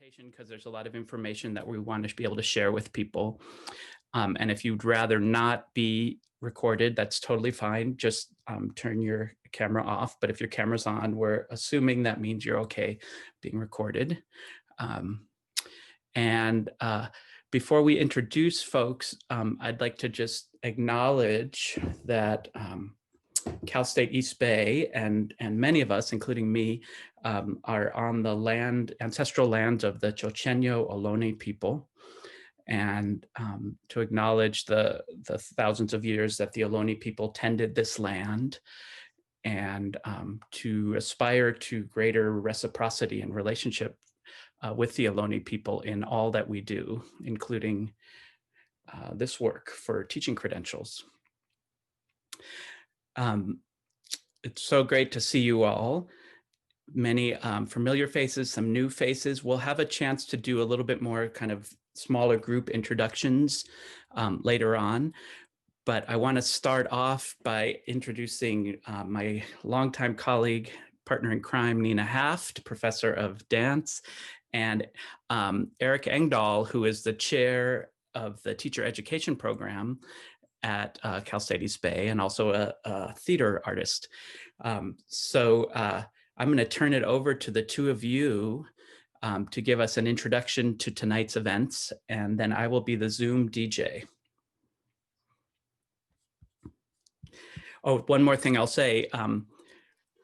presentation because there's a lot of information that we want to be able to share with people. And if you'd rather not be recorded, that's totally fine. Just turn your camera off. But if your camera's on, we're assuming that means you're okay being recorded. Before we introduce folks, I'd like to just acknowledge that Cal State East Bay and many of us, including me, are on the ancestral lands of the Chochenyo Ohlone people. And to acknowledge the thousands of years that the Ohlone people tended this land, and to aspire to greater reciprocity and relationship with the Ohlone people in all that we do, including this work for teaching credentials. It's so great to see you all. Many familiar faces, some new faces. We'll have a chance to do a little bit more kind of smaller group introductions later on. But I want to start off by introducing my longtime colleague, partner in crime, Nina Haft, professor of dance, and Eric Engdahl, who is the chair of the teacher education program at Cal State East Bay, and also a theater artist. I'm going to turn it over to the two of you to give us an introduction to tonight's events, and then I will be the Zoom DJ. Oh, one more thing I'll say.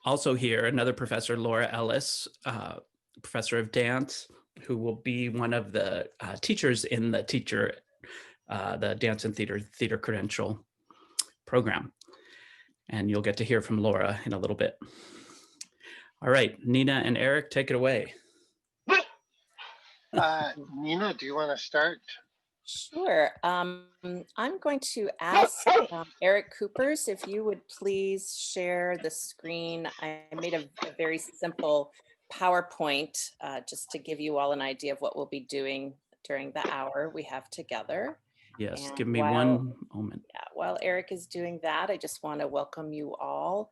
Also here, another professor, Laura Ellis, professor of dance, who will be one of the teachers in the the dance and theater credential program. And you'll get to hear from Laura in a little bit. All right, Nina and Eric, take it away. Nina, do you want to start? Sure. I'm going to ask Eric Coopers if you would please share the screen. I made a very simple PowerPoint just to give you all an idea of what we'll be doing during the hour we have together. Yes, and give me one moment. Yeah, while Eric is doing that, I just want to welcome you all.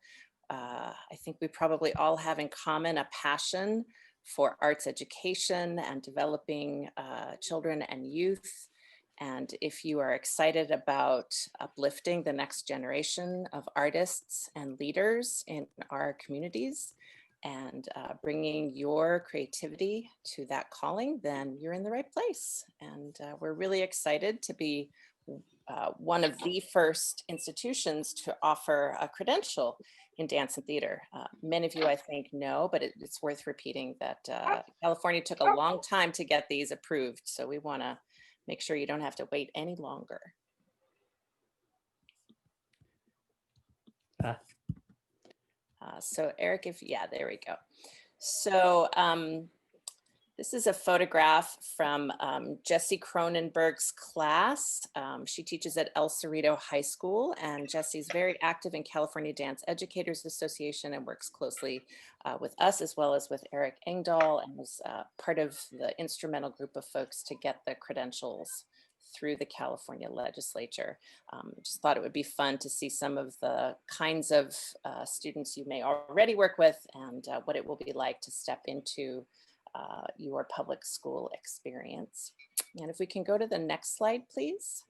I think we probably all have in common a passion for arts education and developing children and youth. And if you are excited about uplifting the next generation of artists and leaders in our communities and bringing your creativity to that calling, then you're in the right place. And we're really excited to be one of the first institutions to offer a credential in dance and theater. Many of you, I think, know, but it's worth repeating that California took a long time to get these approved. So we want to make sure you don't have to wait any longer. So Eric, there we go. So this is a photograph from Jessie Cronenberg's class. She teaches at El Cerrito High School, and Jessie's very active in California Dance Educators Association and works closely with us as well as with Eric Engdahl, and was part of the instrumental group of folks to get the credentials through the California legislature. Just thought it would be fun to see some of the kinds of students you may already work with and what it will be like to step into your public school experience. And if we can go to the next slide, please.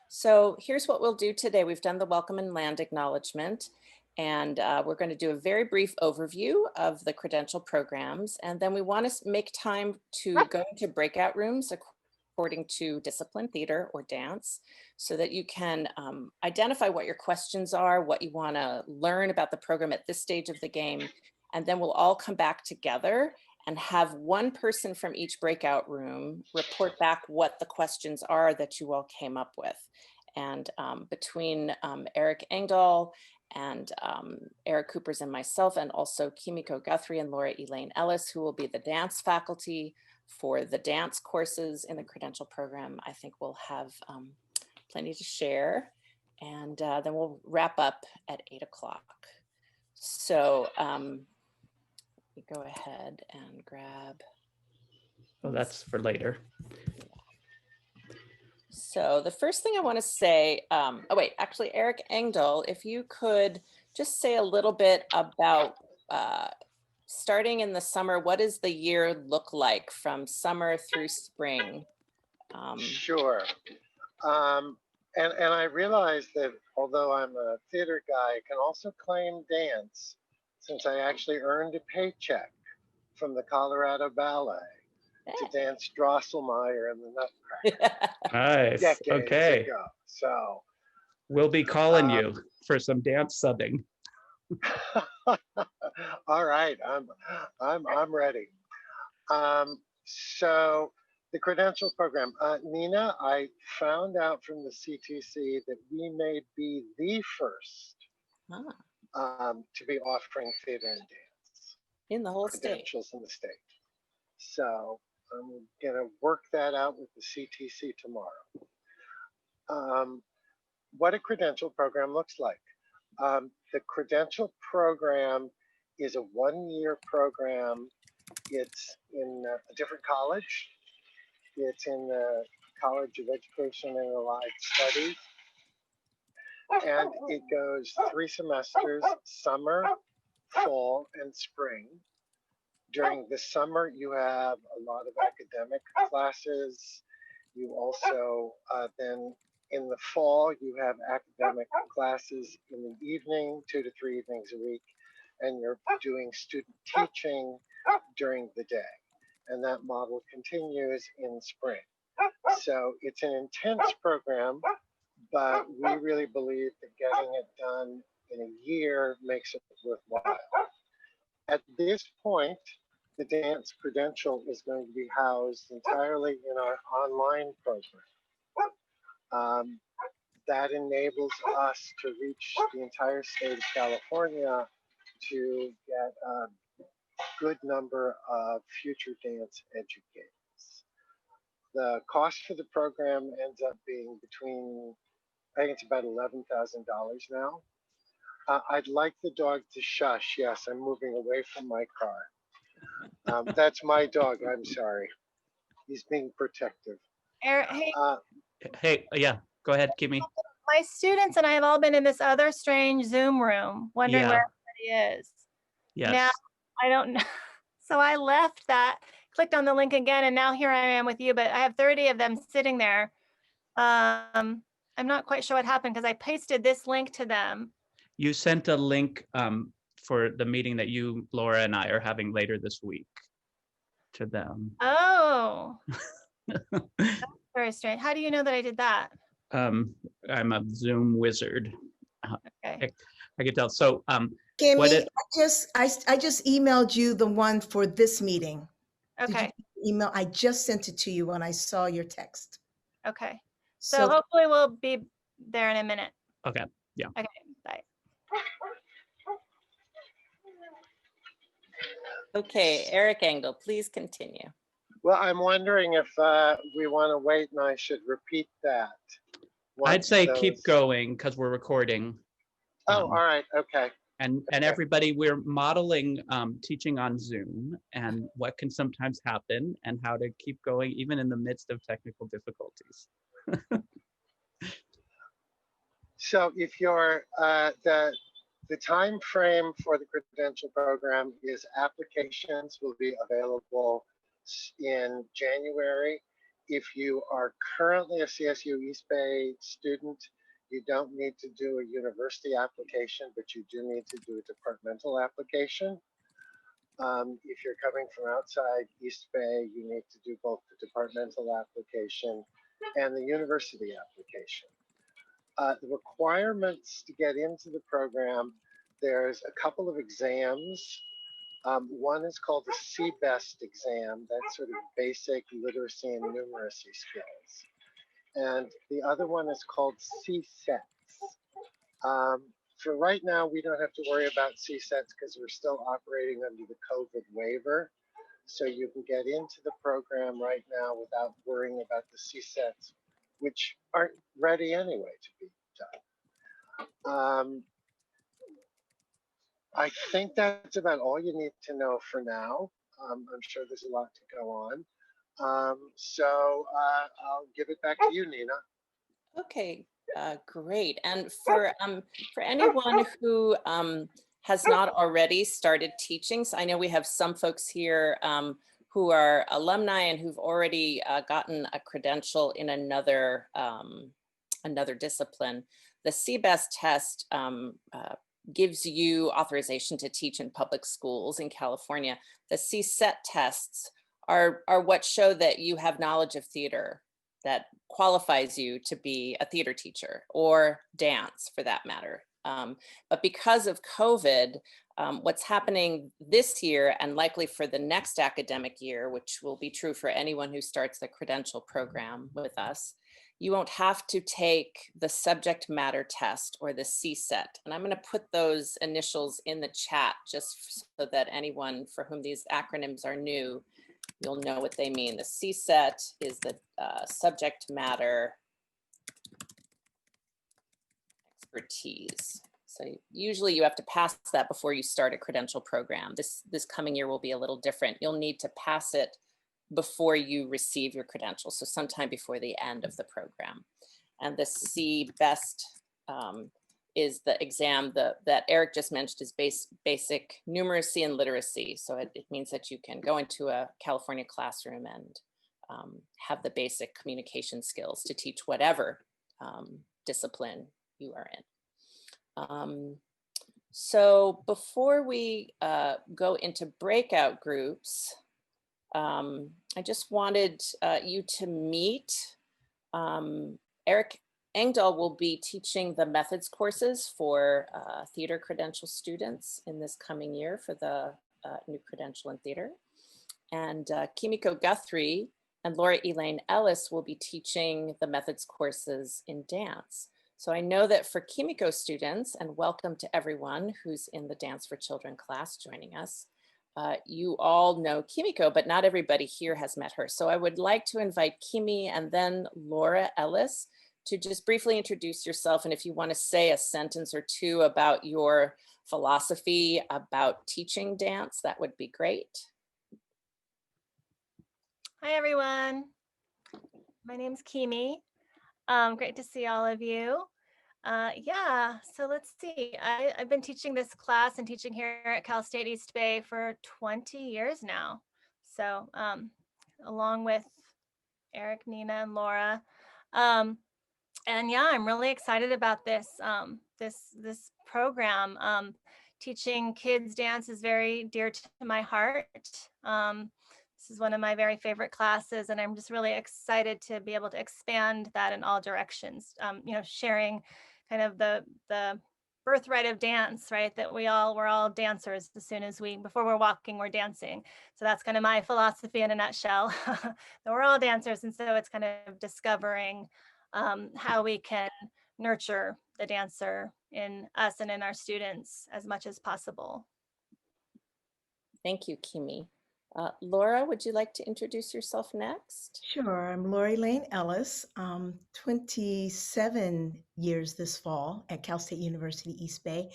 So here's what we'll do today. We've done the welcome and land acknowledgement, and we're going to do a very brief overview of the credential programs. And then we want to make time to go into breakout rooms according to discipline, theater or dance, so that you can identify what your questions are, what you want to learn about the program at this stage of the game. And then we'll all come back together and have one person from each breakout room report back what the questions are that you all came up with. And between Eric Engdahl and Eric Coopers and myself, and also Kimiko Guthrie and Laura Elaine Ellis, who will be the dance faculty for the dance courses in the credential program, I think we'll have plenty to share. And then we'll wrap up at 8 o'clock. So go ahead and grab. Oh, that's for later. So the first thing I want to say, actually, Eric Engdahl, if you could just say a little bit about starting in the summer, what does the year look like from summer through spring? Sure. And I realized that although I'm a theater guy, I can also claim dance, since I actually earned a paycheck from the Colorado Ballet to dance Drosselmeyer and the Nutcracker Nice. decades Okay. ago. So We'll be calling you for some dance subbing. all right, I'm ready. So the credential program, Nina, I found out from the CTC that we may be the first to be offering theater and dance in the whole state. credentials in the state. So I'm gonna work that out with the CTC tomorrow. What a credential program looks like. The credential program is a one-year program. It's in a different college. It's in the College of Education and Allied Studies. And it goes 3 semesters, summer, fall, and spring. During the summer, you have a lot of academic classes. You also then in the fall, you have academic classes in the evening, 2 to 3 evenings a week, and you're doing student teaching during the day. And that model continues in spring. So it's an intense program, but we really believe that getting it done in a year makes it worthwhile. At this point, the dance credential is going to be housed entirely in our online program. That enables us to reach the entire state of California to get a good number of future dance educators. The cost for the program ends up being between, I think it's about $11,000 now. I'd like the dog to shush. Yes, I'm moving away from my car. That's my dog. I'm sorry. He's being protective. Hey, Yeah, go ahead, Kimmy. my students and I have all been in this other strange Zoom room, wondering where everybody is. Yes. Now, I don't know. So I left that, clicked on the link again, and now here I am with you, but I have 30 of them sitting there. I'm not quite sure what happened because I pasted this link to them. You sent a link for the meeting that you, Laura, and I are having later this week to them. Oh, that's very strange. How do you know that I did that? I'm a Zoom wizard. Okay. I can tell. So, Kimmy, I just emailed you the one for this meeting. Okay. Did you email? I just sent it to you when I saw your text. Okay. So hopefully we'll be there in a minute. Okay. Yeah. Okay. Bye. Okay, Eric Engel, please continue. Well, I'm wondering if we want to wait and I should repeat that. I'd say keep going because we're recording. Oh, all right. Okay. And everybody, we're modeling teaching on Zoom and what can sometimes happen and how to keep going even in the midst of technical difficulties. So if you're the time frame for the credential program is applications will be available in January. If you are currently a CSU East Bay student, you don't need to do a university application, but you do need to do a departmental application. If you're coming from outside East Bay, you need to do both the departmental application and the university application. The requirements to get into the program, there's a couple of exams. One is called the CBEST exam, that's sort of basic literacy and numeracy skills. And the other one is called CSETs. For right now, we don't have to worry about CSETs because we're still operating under the COVID waiver. So you can get into the program right now without worrying about the CSETs, which aren't ready anyway to be done. I think that's about all you need to know for now. I'm sure there's a lot to go on. So I'll give it back to you, Nina. Okay, great. And for anyone who has not already started teaching. So I know we have some folks here who are alumni and who've already gotten a credential in another discipline. The CBEST test gives you authorization to teach in public schools in California. The CSET tests are what show that you have knowledge of theater that qualifies you to be a theater teacher or dance for that matter. But because of COVID, what's happening this year and likely for the next academic year, which will be true for anyone who starts the credential program with us, you won't have to take the subject matter test or the CSET. And I'm going to put those initials in the chat just so that anyone for whom these acronyms are new, you'll know what they mean. The CSET is the subject matter expertise. So usually you have to pass that before you start a credential program. This coming year will be a little different. You'll need to pass it before you receive your credential, so sometime before the end of the program. And the CBEST is the exam that Eric just mentioned is basic numeracy and literacy. So it means that you can go into a California classroom and have the basic communication skills to teach whatever discipline you are in. So before we go into breakout groups, I just wanted you to meet Eric Engdahl will be teaching the methods courses for theater credential students in this coming year for the new credential in theater. And Kimiko Guthrie and Laura Elaine Ellis will be teaching the methods courses in dance. So I know that for Kimiko students, and welcome to everyone who's in the Dance for Children class joining us, you all know Kimiko, but not everybody here has met her. So I would like to invite Kimi and then Laura Ellis to just briefly introduce yourself. And if you want to say a sentence or two about your philosophy about teaching dance, that would be great. Hi, everyone. My name's Kimi. Great to see all of you. Yeah, so let's see. I've been teaching this class and teaching here at Cal State East Bay for 20 years now. So along with Eric, Nina, and Laura. And yeah, I'm really excited about this this program. Teaching kids dance is very dear to my heart. This is one of my very favorite classes, and I'm just really excited to be able to expand that in all directions. You know, sharing kind of the birthright of dance, right? That we're all dancers as soon as before we're walking, we're dancing. So that's kind of my philosophy in a nutshell. That we're all dancers, and so it's kind of discovering how we can nurture the dancer in us and in our students as much as possible. Thank you, Kimi. Laura, would you like to introduce yourself next? Sure. I'm Laura Elaine Ellis, 27 years this fall at Cal State University East Bay,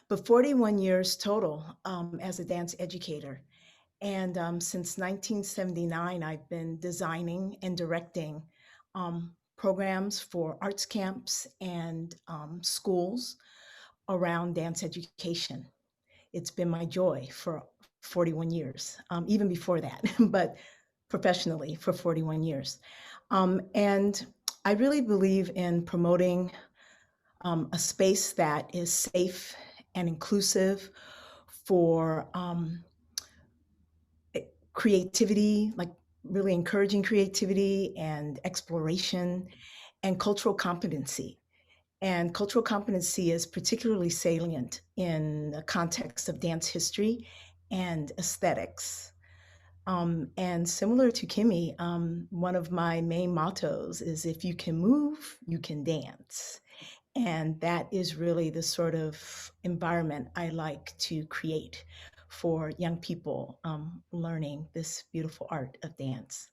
but 41 years total as a dance educator. And since 1979, I've been designing and directing programs for arts camps and schools around dance education. It's been my joy for 41 years, even before that, but professionally for 41 years. And I really believe in promoting a space that is safe and inclusive for creativity, like really encouraging creativity and exploration and cultural competency. And cultural competency is particularly salient in the context of dance history and aesthetics. And similar to Kimi, one of my main mottos is if you can move, you can dance. And that is really the sort of environment I like to create for young people learning this beautiful art of dance.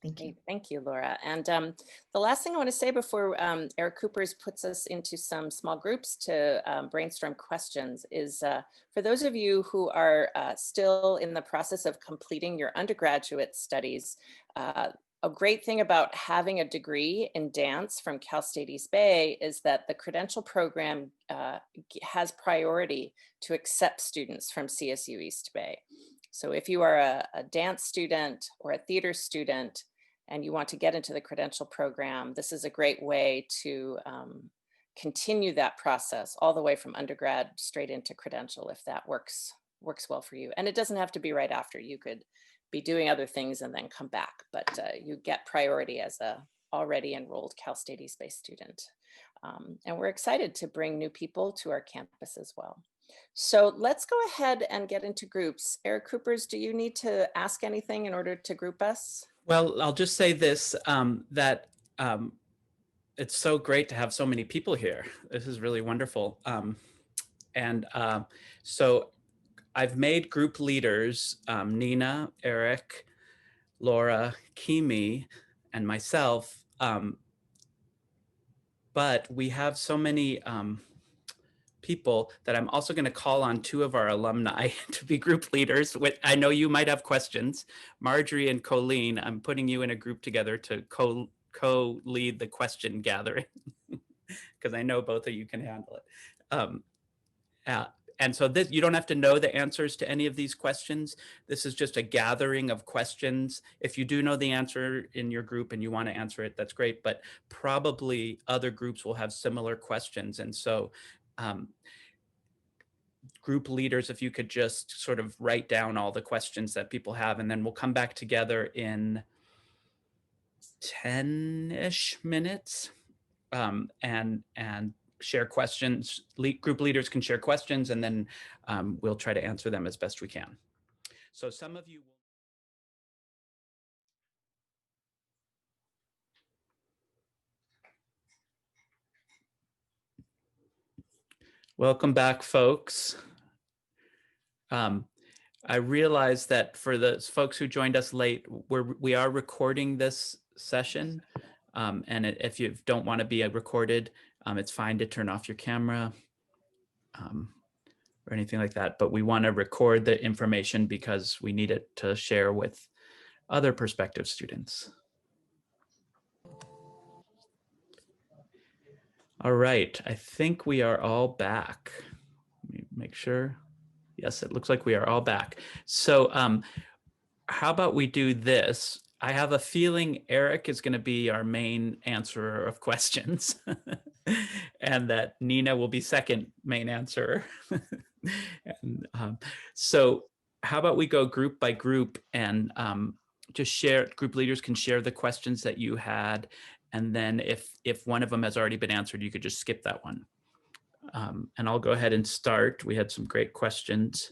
Thank you. Great. Thank you, Laura. And the last thing I want to say before Eric Coopers puts us into some small groups to brainstorm questions is for those of you who are still in the process of completing your undergraduate studies, a great thing about having a degree in dance from Cal State East Bay is that the credential program has priority to accept students from CSU East Bay. So if you are a dance student or a theater student and you want to get into the credential program, this is a great way to continue that process all the way from undergrad straight into credential if that works well for you. And it doesn't have to be right after. You could be doing other things and then come back, but you get priority as a already enrolled Cal State East Bay student. And we're excited to bring new people to our campus as well. So let's go ahead and get into groups. Eric Coopers, do you need to ask anything in order to group us? Well, I'll just say this, that it's so great to have so many people here. This is really wonderful. So I've made group leaders, Nina, Eric, Laura, Kimi, and myself, but we have so many people that I'm also going to call on 2 of our alumni to be group leaders. I know you might have questions. Marjorie and Colleen, I'm putting you in a group together to co-lead the question gathering because I know both of you can handle it. And so this, you don't have to know the answers to any of these questions. This is just a gathering of questions. If you do know the answer in your group and you want to answer it, that's great. But probably other groups will have similar questions. And so group leaders, if you could just sort of write down all the questions that people have, and then we'll come back together in 10-ish minutes and share questions. Group leaders can share questions, and then we'll try to answer them as best we can. So some of you will. Welcome back, folks. I realize that for the folks who joined us late, we are recording this session. And if you don't want to be recorded, it's fine to turn off your camera or anything like that. But we want to record the information because we need it to share with other prospective students. All right, I think we are all back. Let me make sure. Yes, it looks like we are all back. So how about we do this? I have a feeling Eric is going to be our main answerer of questions and that Nina will be second main answerer. And, so how about we go group by group and just share, group leaders can share the questions that you had. And then if one of them has already been answered, you could just skip that one. And I'll go ahead and start. We had some great questions.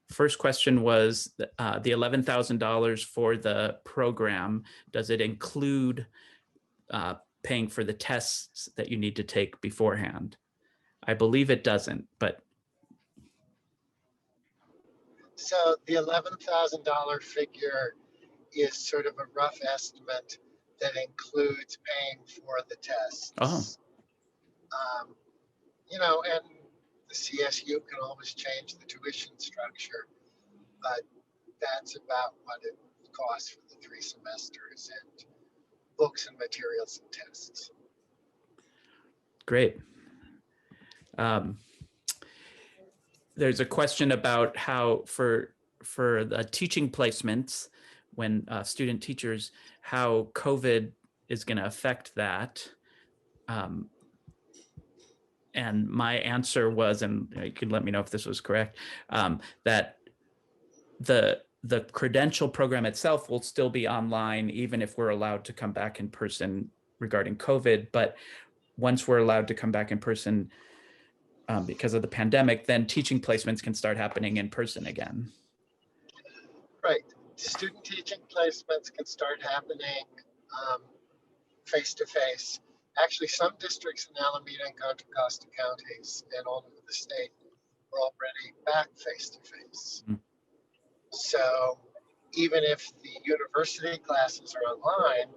First question was the $11,000 for the program. Does it include paying for the tests that you need to take beforehand? I believe it doesn't, but. So the $11,000 figure is sort of a rough estimate that includes paying for the tests. Oh. You know, and the CSU can always change the tuition structure, but that's about what it costs for the 3 semesters and books and materials and tests. Great. There's a question about how for the teaching placements, when student teachers, how COVID is going to affect that. And my answer was, and you could let me know if this was correct, that the credential program itself will still be online, even if we're allowed to come back in person regarding COVID. But once we're allowed to come back in person because of the pandemic, then teaching placements can start happening in person again. Right. Student teaching placements can start happening face-to-face. Actually, some districts in Alameda and Contra Costa counties and all over the state are already back face-to-face. Mm-hmm. So even if the university classes are online,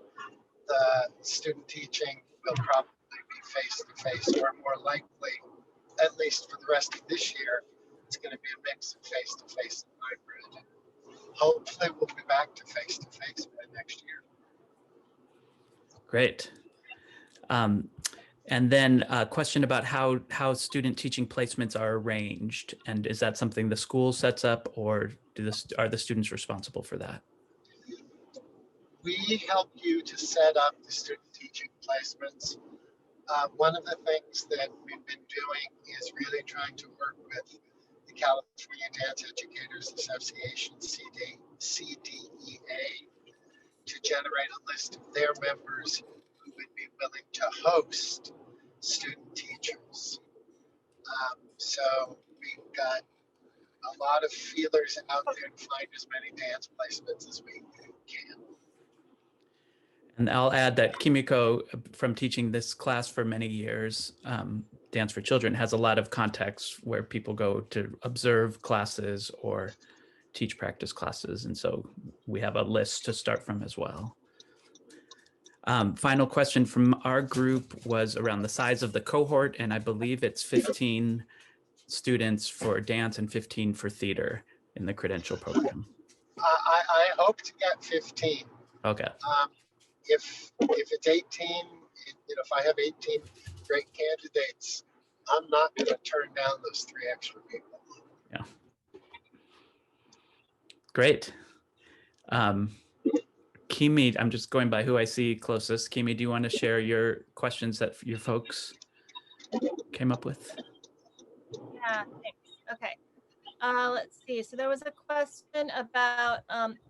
the student teaching will probably be face-to-face, or more likely, at least for the rest of this year, it's going to be a mix of face-to-face and hybrid. hopefully we'll be back to face-to-face by next year. Great. And then a question about how student teaching placements are arranged. And is that something the school sets up, or are the students responsible for that? We help you to set up the student teaching placements. One of the things that we've been doing is really trying to work with the California Dance Educators Association, CDEA, to generate a list of their members who would be willing to host student teachers. So we've got a lot of feelers out there to find as many dance placements as we can. And I'll add that Kimiko, from teaching this class for many years, Dance for Children, has a lot of contexts where people go to observe classes or teach practice classes. And so we have a list to start from as well. Final question from our group was around the size of the cohort, and I believe it's 15 students for dance and 15 for theater in the Credential program. I hope to get 15. Okay. If it's 18, if I have 18 great candidates, I'm not going to turn down those 3 extra people. Yeah. Great. Kimi, I'm just going by who I see closest. Kimi, do you want to share your questions that your folks came up with? Yeah, thanks. Okay. Let's see. So there was a question about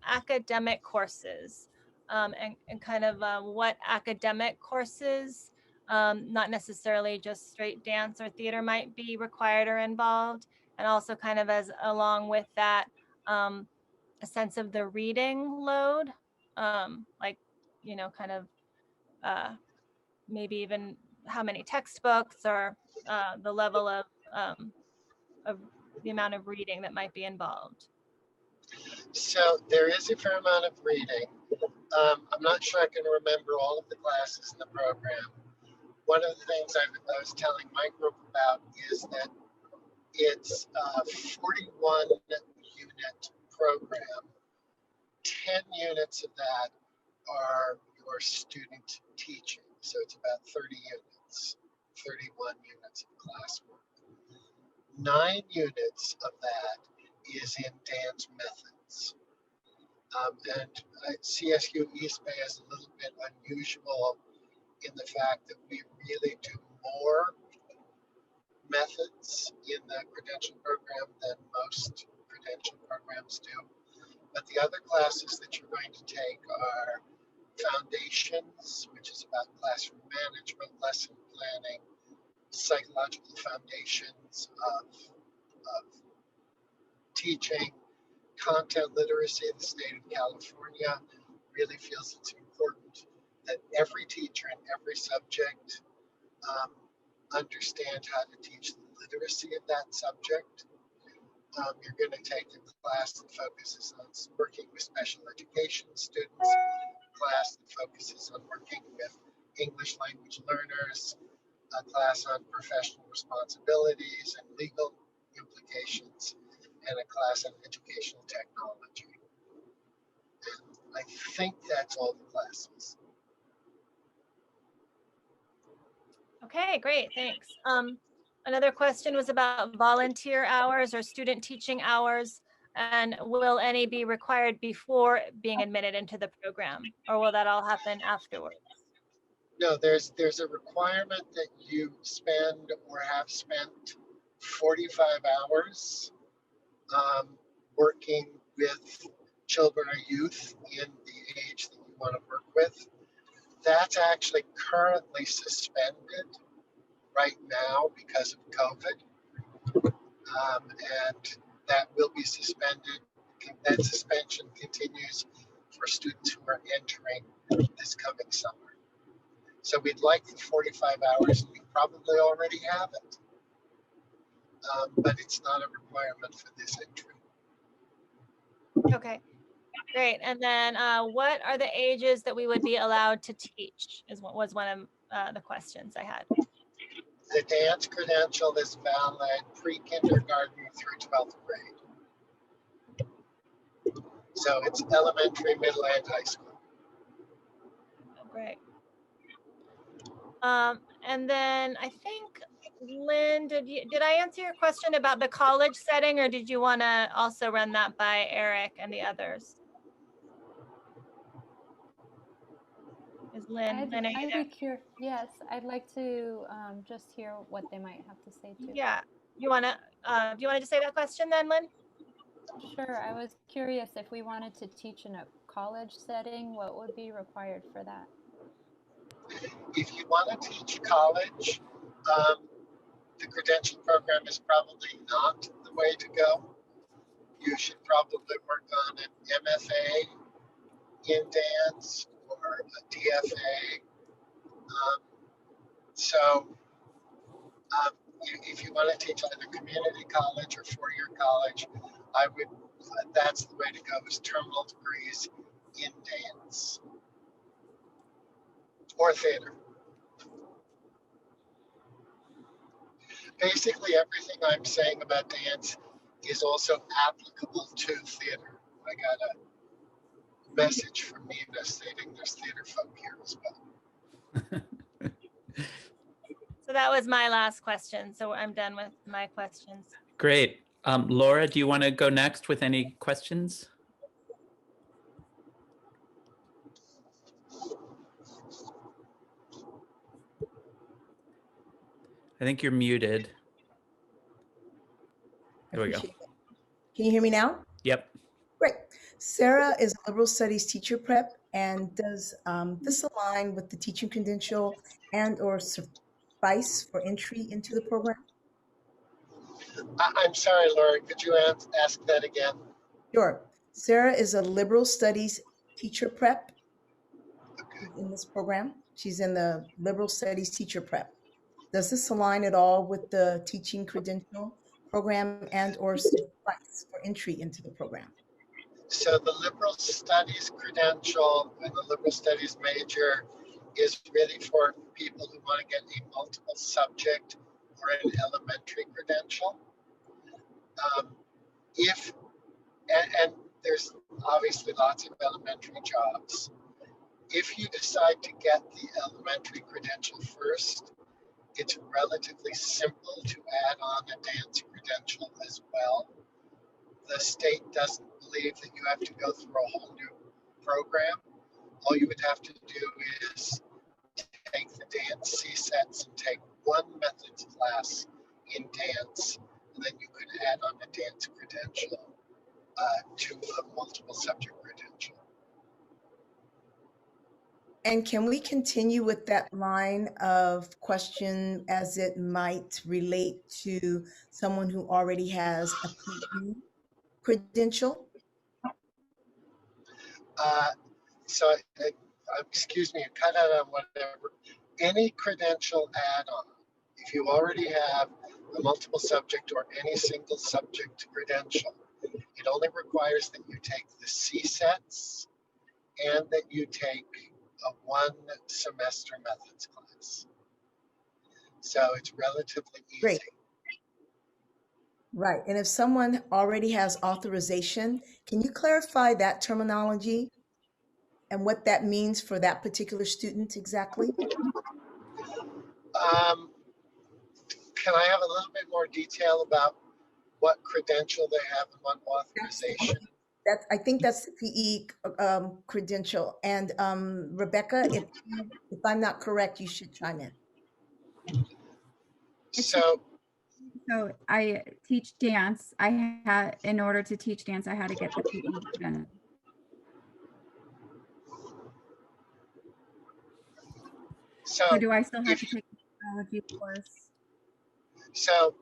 academic courses and kind of what academic courses, not necessarily just straight dance or theater, might be required or involved. And also kind of as along with that, a sense of the reading load, like, kind of maybe even how many textbooks or the level of the amount of reading that might be involved. So there is a fair amount of reading. I'm not sure I can remember all of the classes in the program. One of the things I was telling my group about is that it's a 41 unit program. 10 units of that are your student teaching. So it's about 30 units, 31 units of classwork. 9 units of that is in dance methods. And CSU East Bay is a little bit unusual in the fact that we really do more methods in the Credential program than most Credential programs do. But the other classes that you're going to take are Foundations, which is about classroom management, lesson planning, psychological foundations of teaching, content literacy. The state of California really feels it's important that every teacher in every subject understand how to teach the literacy of that subject. You're going to take a class that focuses on working with special education students, a class that focuses on working with English language learners, a class on professional responsibilities and legal implications, and a class on educational technology. And I think that's all the classes. Okay, great, thanks. Another question was about volunteer hours or student teaching hours, and will any be required before being admitted into the program, or will that all happen afterwards? No, there's a requirement that you spend or have spent 45 hours working with children or youth in the age that you want to work with. That's actually currently suspended right now because of COVID, and that will be suspended. That suspension continues for students who are entering this coming summer. So we'd like the 45 hours, and you probably already have it, but it's not a requirement for this entry. Okay, great. And then what are the ages that we would be allowed to teach was one of the questions I had. The dance credential is valid pre-kindergarten through 12th grade. So it's elementary, middle, and high school. Oh, great. And then I think, Lynn, did I answer your question about the college setting, or did you want to also run that by Eric and the others? Is Lynn, are you there? Yes, I'd like to just hear what they might have to say too. Yeah, you want to, do you want to just say that question then, Lynn? Sure, I was curious if we wanted to teach in a college setting, what would be required for that? If you want to teach college, the credential program is probably not the way to go. You should probably work on an MFA in dance or a DFA. If you want to teach either community college or four-year college, that's the way to go, is terminal degrees in dance or theater. Basically, everything I'm saying about dance is also applicable to theater. I got a message from Nina stating there's theater folk here as well. So that was my last question. So I'm done with my questions. Great. Laura, do you want to go next with any questions? I think you're muted. There we go. Can you hear me now? Yep. Great. Sarah is a liberal studies teacher prep, and does this align with the teaching credential and or suffice for entry into the program? I'm sorry, Laura, could you ask that again? Sure. Sarah is a liberal studies teacher prep in this program. She's in the liberal studies teacher prep. Does this align at all with the teaching credential program and or suffice for entry into the program? So the liberal studies credential and the liberal studies major is really for people who want to get a multiple subject or an elementary credential. And there's obviously lots of elementary jobs. If you decide to get the elementary credential first, it's relatively simple to add on a dance credential as well. The state doesn't believe that you have to go through a whole new program. All you would have to do is take the dance CSETs and take one methods class in dance, and then you could add on a dance credential to a multiple subject credential. And can we continue with that line of question as it might relate to someone who already has a PE credential? Excuse me, cut out on whatever. Any credential add-on, if you already have a multiple subject or any single subject credential, it only requires that you take the CSETs and that you take a one semester methods class. So it's relatively easy. Great. Right. And if someone already has authorization, can you clarify that terminology and what that means for that particular student exactly? Can I have a little bit more detail about what credential they have and what authorization? I think that's the PE credential. And Rebecca, if I'm not correct, you should chime in. So I teach dance. In order to teach dance, I had to get the PE credential. So do I still have to take the technology course? So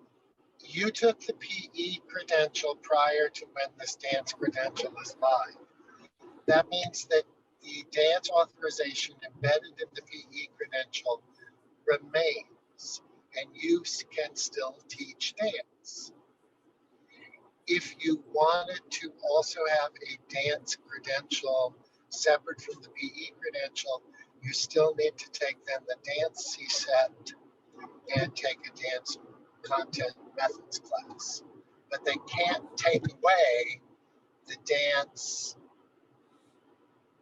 you took the PE credential prior to when this dance credential is live. That means that the dance authorization embedded in the PE credential remains, and you can still teach dance. If you wanted to also have a dance credential separate from the PE credential, you still need to take then the dance CSET and take a dance content methods class. But they can't take away the dance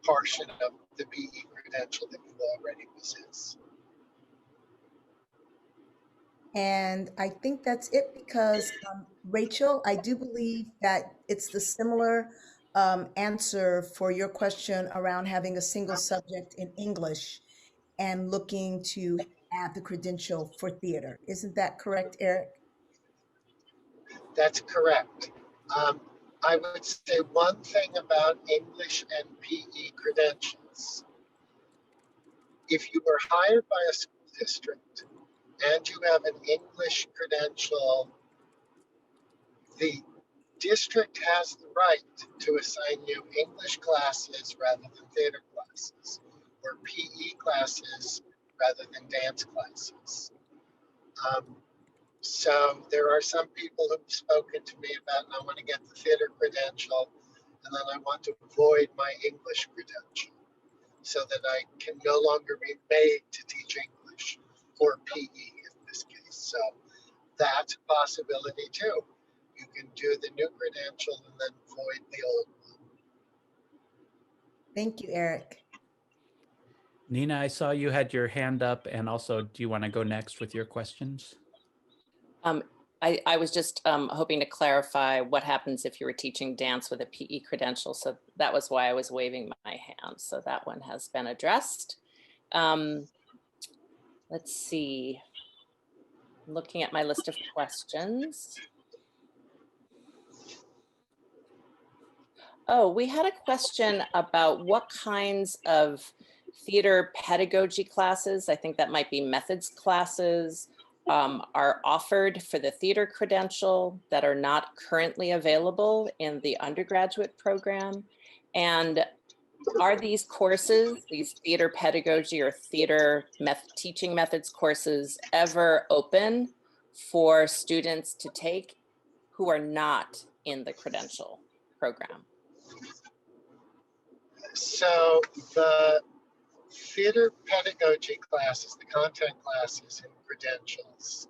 portion of the PE credential that you already possess. And I think that's it because, Rachel, I do believe that it's the similar answer for your question around having a single subject in English and looking to add the credential for theater. Isn't that correct, Eric? That's correct. I would say one thing about English and PE credentials. If you were hired by a school district and you have an English credential, the district has the right to assign you English classes rather than theater classes, or PE classes rather than dance classes. So there are some people who've spoken to me about, I want to get the theater credential, and then I want to void my English credential so that I can no longer be made to teach English or PE in this case. So that's a possibility too. You can do the new credential and then void the old one. Thank you, Eric. Nina, I saw you had your hand up, and also, do you want to go next with your questions? I was just hoping to clarify what happens if you were teaching dance with a PE credential. So that was why I was waving my hand. So that one has been addressed. Let's see. Looking at my list of questions. Oh, we had a question about what kinds of theater pedagogy classes, I think that might be methods classes, are offered for the theater credential that are not currently available in the undergraduate program. And are these courses, these theater pedagogy or theater teaching methods courses, ever open for students to take who are not in the credential program? So the theater pedagogy classes, the content classes in credentials,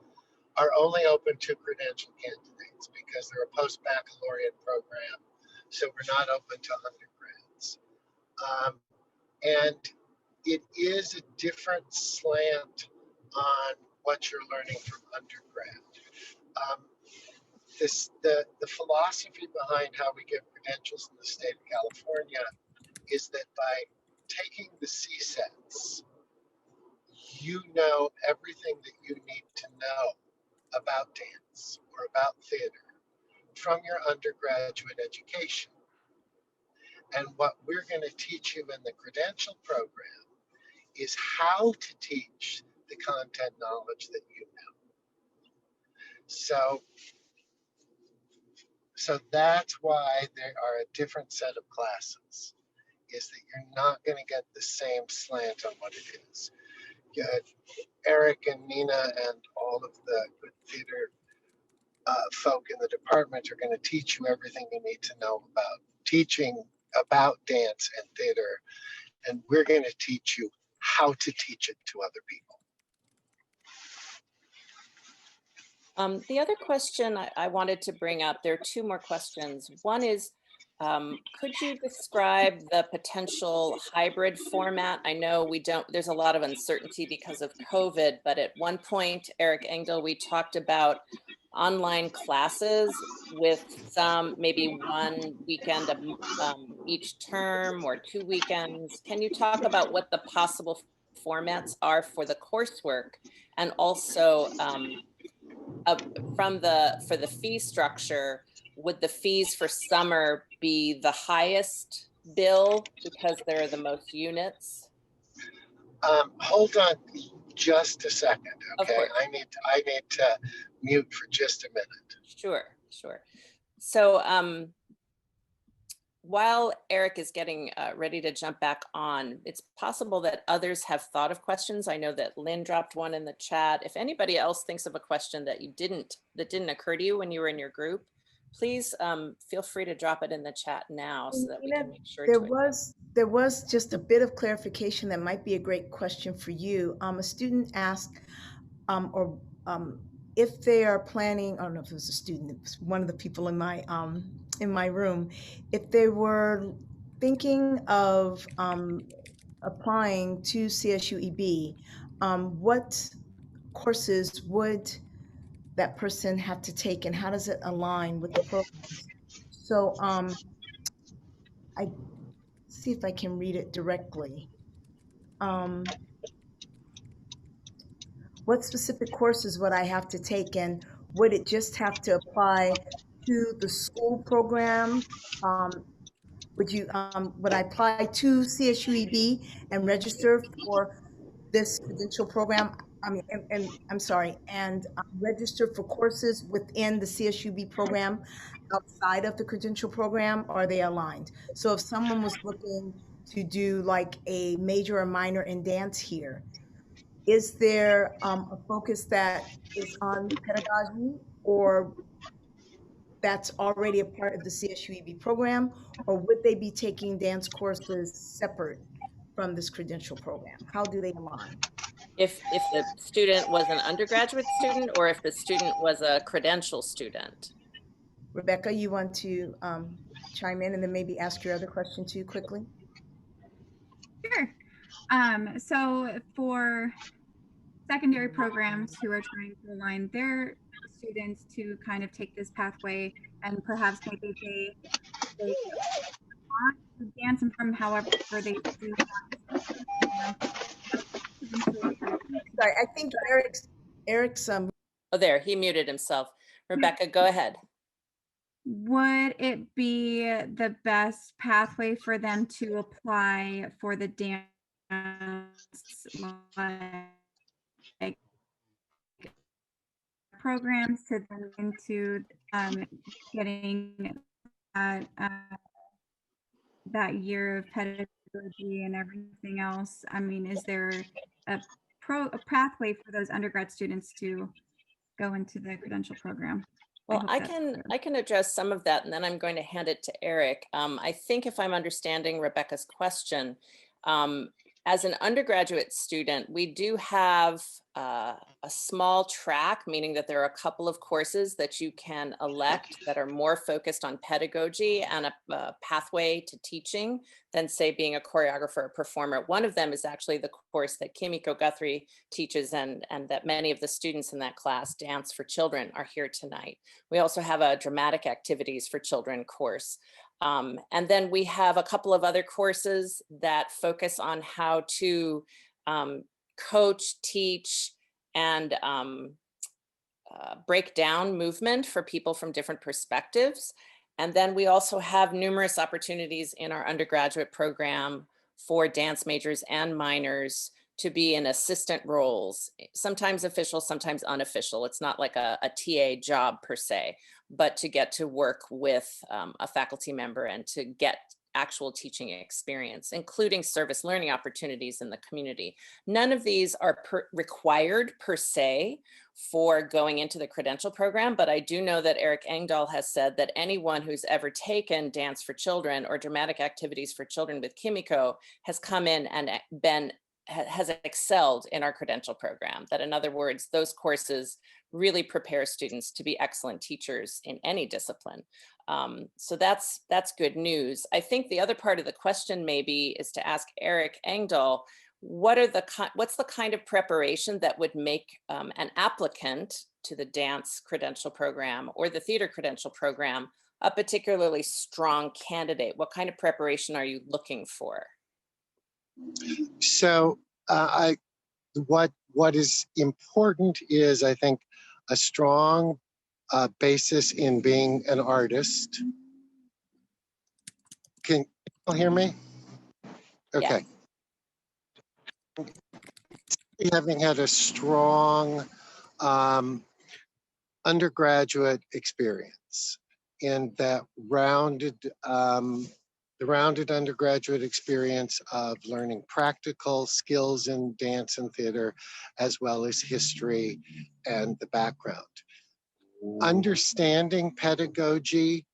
are only open to credential candidates because they're a post-baccalaureate program. So we're not open to undergrads. And it is a different slant on what you're learning from undergrad. The philosophy behind how we give credentials in the state of California is that by taking the CSETs, you know everything that you need to know about dance or about theater from your undergraduate education. And what we're going to teach you in the credential program is how to teach the content knowledge that you know. So that's why there are a different set of classes, is that you're not going to get the same slant on what it is. Eric and Nina and all of the good theater folk in the department are going to teach you everything you need to know about teaching about dance and theater, and we're going to teach you how to teach it to other people. The other question I wanted to bring up, there are two more questions. One is, could you describe the potential hybrid format? I know there's a lot of uncertainty because of COVID, but at one point, Eric Engdahl, we talked about online classes with some, maybe one weekend of each term or 2 weekends. Can you talk about what the possible formats are for the coursework, and also for the fee structure? Would the fees for summer be the highest bill because there are the most units? Hold on just a second, okay? Of course. I need to mute for just a minute. Sure. So while Eric is getting ready to jump back on, it's possible that others have thought of questions. I know that Lynn dropped one in the chat. If anybody else thinks of a question that didn't occur to you when you were in your group, please feel free to drop it in the chat now so that we can make sure there was just a bit of clarification that might be a great question for you. A student asked, if they are planning, I don't know if it was a student, it was one of the people in my room, if they thinking of applying to CSUEB, what courses would that person have to take, and how does it align with the programs? So I see if I can read it directly. What specific courses would I have to take, and would it just have to apply to the school program? Would I apply to CSUEB and register for this credential program? I mean, and I'm sorry, and register for courses within the CSUEB program outside of the credential program, or are they aligned? So if someone was looking to do like a major or minor in dance here, is there a focus that is on pedagogy, or that's already a part of the CSUEB program, or would they be taking dance courses separate from this credential program? How do they align? If the student was an undergraduate student, or if the student was a credential student? Rebecca, you want to chime in and then maybe ask your other question too quickly? Sure. So for secondary programs who are trying to align their students to kind of take this pathway, and perhaps maybe they want to dance and from however they do Sorry, I think Eric's Oh, there, he muted himself. Rebecca, go ahead. would it be the best pathway for them to apply for the dance, like, programs to then into getting that year of pedagogy and everything else? I mean, is there a pathway for those undergrad students to go into the credential program? Well, I can address some of that, and then I'm going to hand it to Eric. I think if I'm understanding Rebecca's question, as an undergraduate student, we do have a small track, meaning that there are a couple of courses that you can elect that are more focused on pedagogy and a pathway to teaching than, say, being a choreographer or performer. One of them is actually the course that Kimiko Guthrie teaches, and that many of the students in that class, Dance for Children, are here tonight. We also have a dramatic activities for children course. And then we have a couple of other courses that focus on how to coach, teach, and break down movement for people from different perspectives. And then we also have numerous opportunities in our undergraduate program for dance majors and minors to be in assistant roles, sometimes official, sometimes unofficial. It's not like a TA job per se, but to get to work with a faculty member and to get actual teaching experience, including service learning opportunities in the community. None of these are required per se for going into the credential program, but I do know that Eric Engdahl has said that anyone who's ever taken Dance for Children or dramatic activities for children with Kimiko has come in and has excelled in our credential program. That, in other words, those courses really prepare students to be excellent teachers in any discipline. So that's good news. I think the other part of the question maybe is to ask Eric Engdahl, what's the kind of preparation that would make an applicant to the dance credential program or the theater credential program a particularly strong candidate? What kind of preparation are you looking for? So what is important is, I think, a strong basis in being an artist. Can you hear me? Okay. Yeah. Having had a strong undergraduate experience in that the rounded undergraduate experience of learning practical skills in dance and theater, as well as history and the background. Understanding pedagogy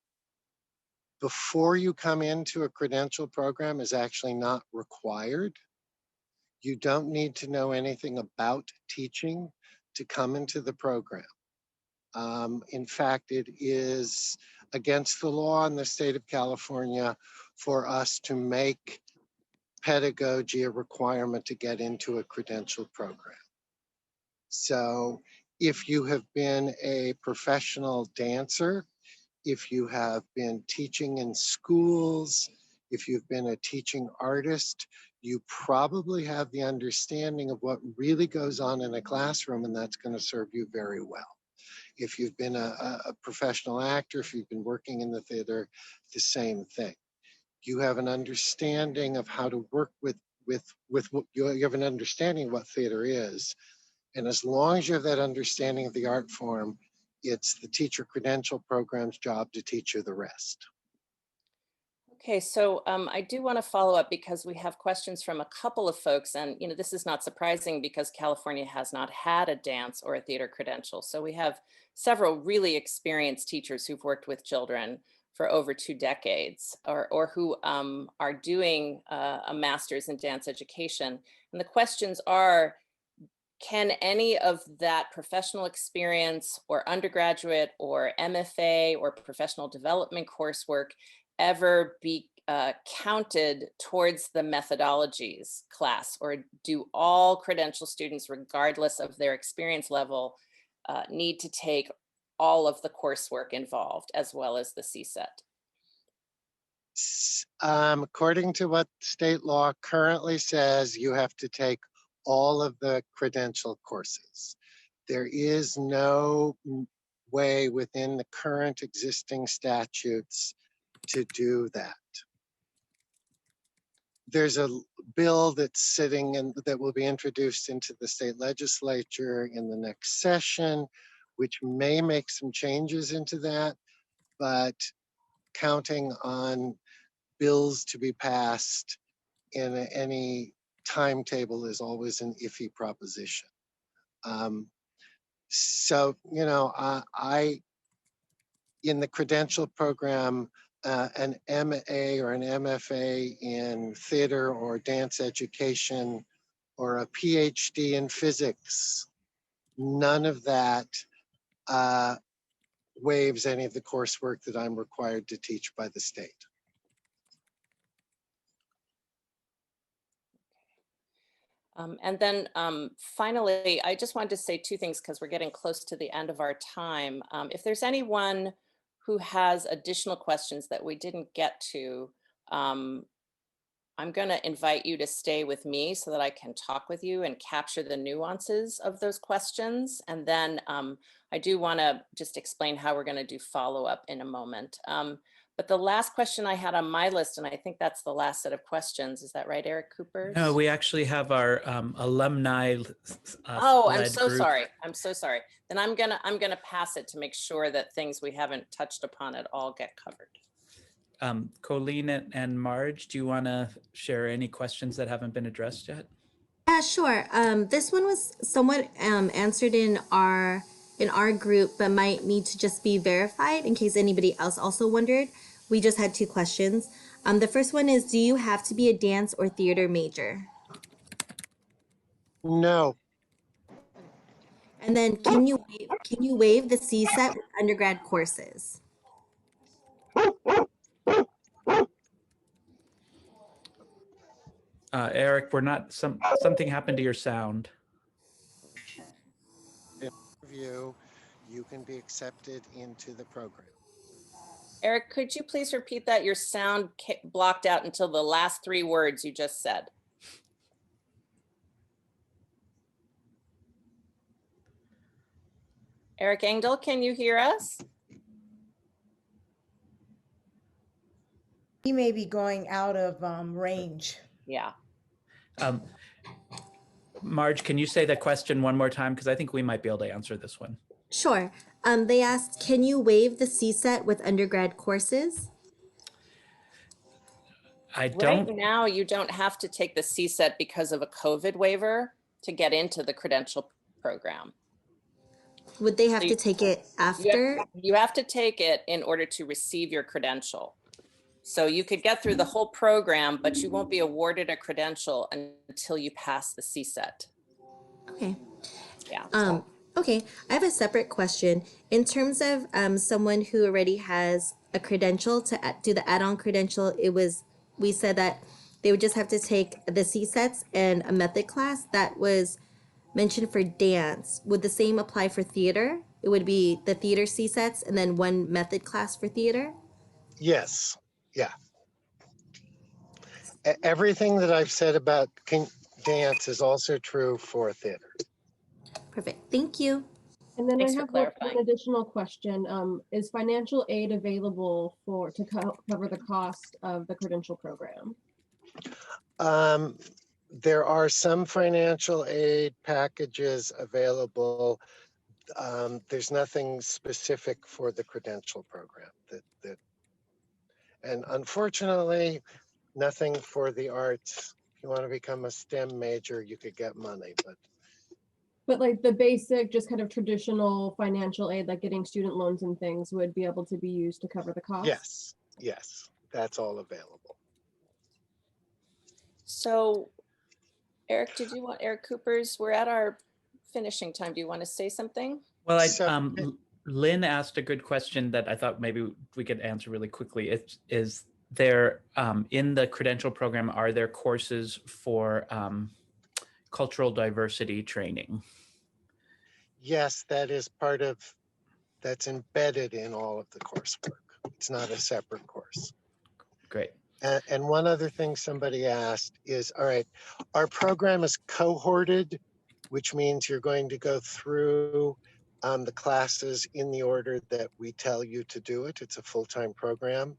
before you come into a credential program is actually not required. You don't need to know anything about teaching to come into the program. In fact, it is against the law in the state of California for us to make pedagogy a requirement to get into a credential program. So if you have been a professional dancer, if you have been teaching in schools, if you've been a teaching artist, you probably have the understanding of what really goes on in a classroom, and that's going to serve you very well. If you've been a professional actor, if you've been working in the theater, the same thing. You have an understanding of how to work with what you have an understanding of what theater is. And as long as you have that understanding of the art form, it's the teacher credential program's job to teach you the rest. Okay, so I do want to follow up because we have questions from a couple of folks, and this is not surprising because California has not had a dance or a theater credential. So we have several really experienced teachers who've worked with children for over 2 decades, or who are doing a master's in dance education. And the questions are, can any of that professional experience or undergraduate or MFA or professional development coursework ever be counted towards the methodologies class? Or do all credential students, regardless of their experience level, need to take all of the coursework involved as well as the CSET? According to what state law currently says, you have to take all of the credential courses. There is no way within the current existing statutes to do that. There's a bill that's sitting and that will be introduced into the state legislature in the next session, which may make some changes into that, but counting on bills to be passed in any timetable is always an iffy proposition. So, I in the credential program, an MA or an MFA in theater or dance education or a PhD in physics, none of that waives any of the coursework that I'm required to teach by the state. And then finally, I just wanted to say 2 things because we're getting close to the end of our time. If there's anyone who has additional questions that we didn't get to, I'm going to invite you to stay with me so that I can talk with you and capture the nuances of those questions. And then I do want to just explain how we're going to do follow-up in a moment. But the last question I had on my list, and I think that's the last set of questions, is that right, Eric Cooper? No, we actually have our alumni. Oh, I'm so group. sorry. I'm so sorry. Then I'm gonna pass it to make sure that things we haven't touched upon at all get covered. Colleen and Marge, do you want to share any questions that haven't been addressed yet? Yeah, sure. This one was somewhat answered in our group, but might need to just be verified in case anybody else also wondered. We just had 2 questions. The first one is, do you have to be a dance or theater major? No. And then can you waive the CSET with undergrad courses? Eric, we're not, something happened to your sound. You can be accepted into the program. Eric, could you please repeat that? Your sound blocked out until the last 3 words you just said. Eric Engdahl, can you hear us? He may be going out of range. Yeah. Marge, can you say the question one more time? Because I think we might be able to answer this one. Sure. They asked, can you waive the CSET with undergrad courses? I don't. Right now, you don't have to take the CSET because of a COVID waiver to get into the credential program. Would they have to take it after? You have to take it in order to receive your credential. So you could get through the whole program, but you won't be awarded a credential until you pass the CSET. Okay. Yeah. Okay, I have a separate question. In terms of someone who already has a credential to do the add-on credential, it was we said that they would just have to take the C-sets and a method class. That was mentioned for dance. Would the same apply for theater? It would be the theater C-sets and then one method class for theater? Yes, yeah. Everything that I've said about dance is also true for theater. Perfect. Thank you. And then Thanks I for have one clarifying. additional question. Is financial aid available to cover the cost of the credential program? There are some financial aid packages available. There's nothing specific for the credential program and unfortunately, nothing for the arts. If you want to become a STEM major, you could get money, But like the basic, just kind of traditional financial aid, like getting student loans and things would be able to be used to cover the cost? yes, that's all available. So Eric, Eric Cooper's, we're at our finishing time. Do you want to say something? Well, So- Lynn asked a good question that I thought maybe we could answer really quickly. Is there, in the credential program, are there courses for cultural diversity training? Yes, that's embedded in all of the coursework. It's not a separate course. Great. And one other thing somebody asked is, all right, our program is cohorted, which means you're going to go through the classes in the order that we tell you to do it. It's a full-time program.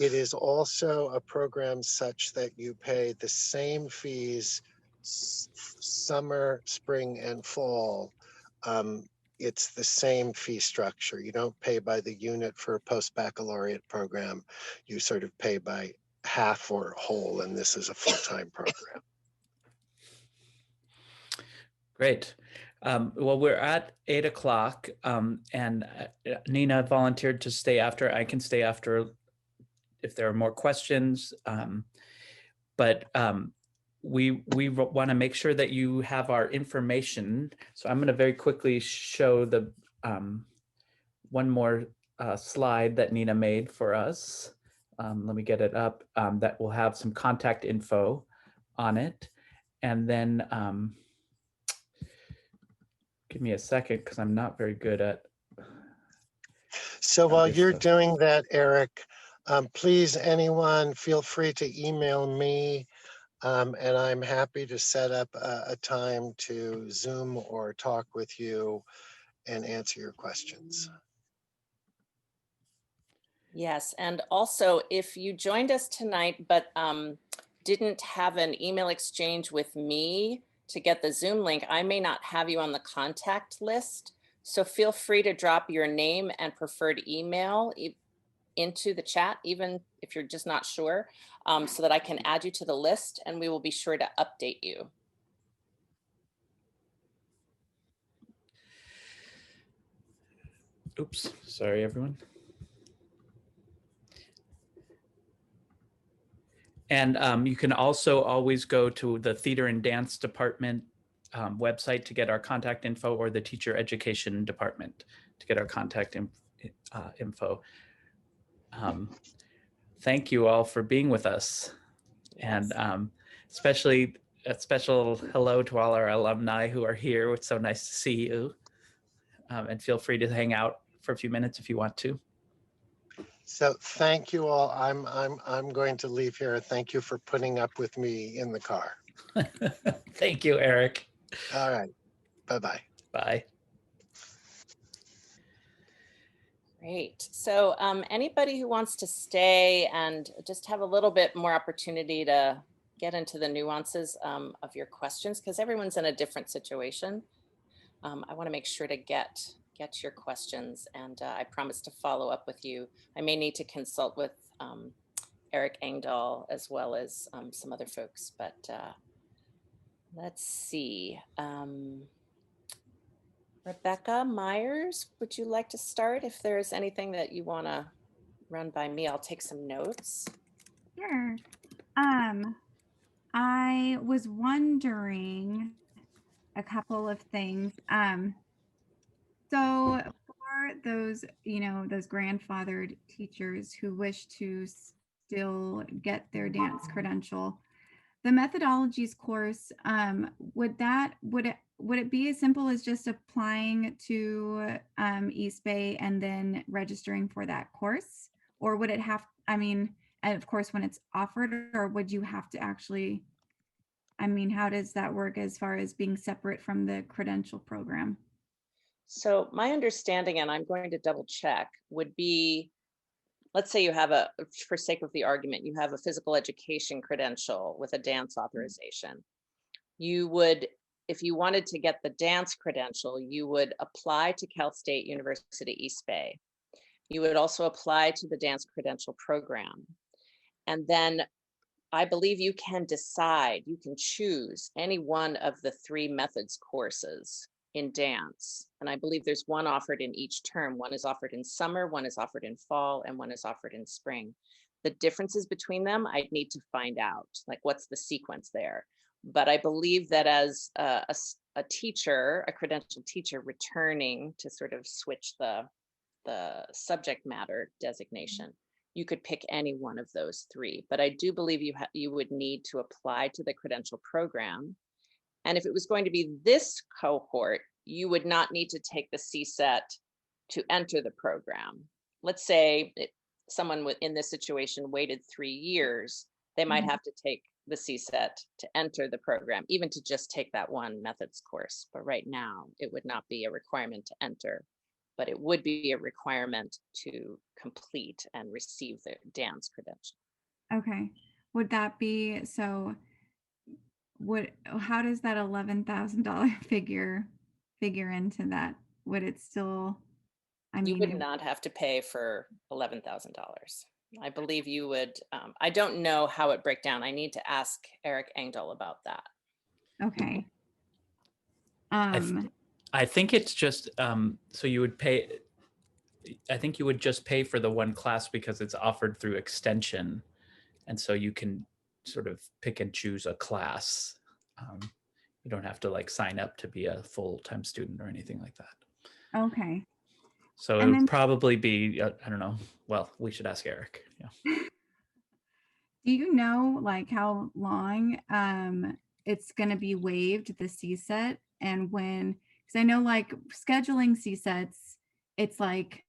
It is also a program such that you pay the same fees summer, spring, and fall. It's the same fee structure. You don't pay by the unit for a post-baccalaureate program. You sort of pay by half or whole, and this is a full-time program. Great. Well, we're at 8 o'clock, and Nina volunteered to stay after. I can stay after if there are more questions, but we want to make sure that you have our information. So I'm going to very quickly show the one more slide that Nina made for us. Let me get it up. That will have some contact info on it, and then give me a second because I'm not very good at. So while you're stuff. doing that, Eric, please, anyone, feel free to email me, and I'm happy to set up a time to Zoom or talk with you and answer your questions. Yes, and also if you joined us tonight but didn't have an email exchange with me to get the Zoom link, I may not have you on the contact list. So feel free to drop your name and preferred email into the chat, even if you're just not sure, so that I can add you to the list and we will be sure to update you. Oops, sorry, everyone. And you can also always go to the Theater and Dance Department website to get our contact info, or the Teacher Education Department to get our contact info. Thank you all for being with us. Yes. And especially a special hello to all our alumni who are here. It's so nice to see you. And feel free to hang out for a few minutes if you want to. So thank you all. I'm going to leave here. Thank you for putting up with me in the car. Thank you, Eric. All right. Bye-bye. Bye. Great. So anybody who wants to stay and just have a little bit more opportunity to get into the nuances of your questions, because everyone's in a different situation. I want to make sure to get your questions, and I promise to follow up with you. I may need to consult with Eric Engdahl as well as some other folks, but let's see. Rebecca Myers, would you like to start? If there's anything that you want to run by me, I'll take some notes. Sure. I was wondering a couple of things. So for those, those grandfathered teachers who wish to still get their dance credential. The methodologies course, would it be as simple as just applying to East Bay and then registering for that course? Or would it have, I mean, and of course when it's offered, or would you have to actually, I mean, how does that work as far as being separate from the credential program? So my understanding, and I'm going to double check, would be, let's say you have for sake of the argument, you have a physical education credential with a dance authorization. You would, if you wanted to get the dance credential, you would apply to Cal State University East Bay. You would also apply to the dance credential program. And then I believe you can decide, you can choose any one of the 3 methods courses in dance. And I believe there's one offered in each term. One is offered in summer, one is offered in fall, and one is offered in spring. The differences between them, I'd need to find out, like what's the sequence there. But I believe that as a teacher, a credentialed teacher returning to sort of switch the subject matter designation, you could pick any one of those 3. But I do believe you would need to apply to the credential program. And if it was going to be this cohort, you would not need to take the CSET to enter the program. Let's say someone in this situation waited 3 years, they might have to take the CSET to enter the program, even to just take that one methods course. But right now, it would not be a requirement to enter, but it would be a requirement to complete and receive the dance credential. Okay, would that be, so how does that $11,000 figure into that? Would it still, I mean, you would not have to pay for $11,000. I believe you would. I don't know how it breaks down. I need to ask Eric Engdahl about that. Okay. I think it's just so you would pay. I think you would just pay for the one class because it's offered through extension, and so you can sort of pick and choose a class. You don't have to like sign up to be a full-time student or anything like that. Okay. So it would probably be, I don't know. Well, we should ask Eric. Yeah. Do you know like how long it's going to be waived, the CSET, and when? Because I know like scheduling CSETs, it's like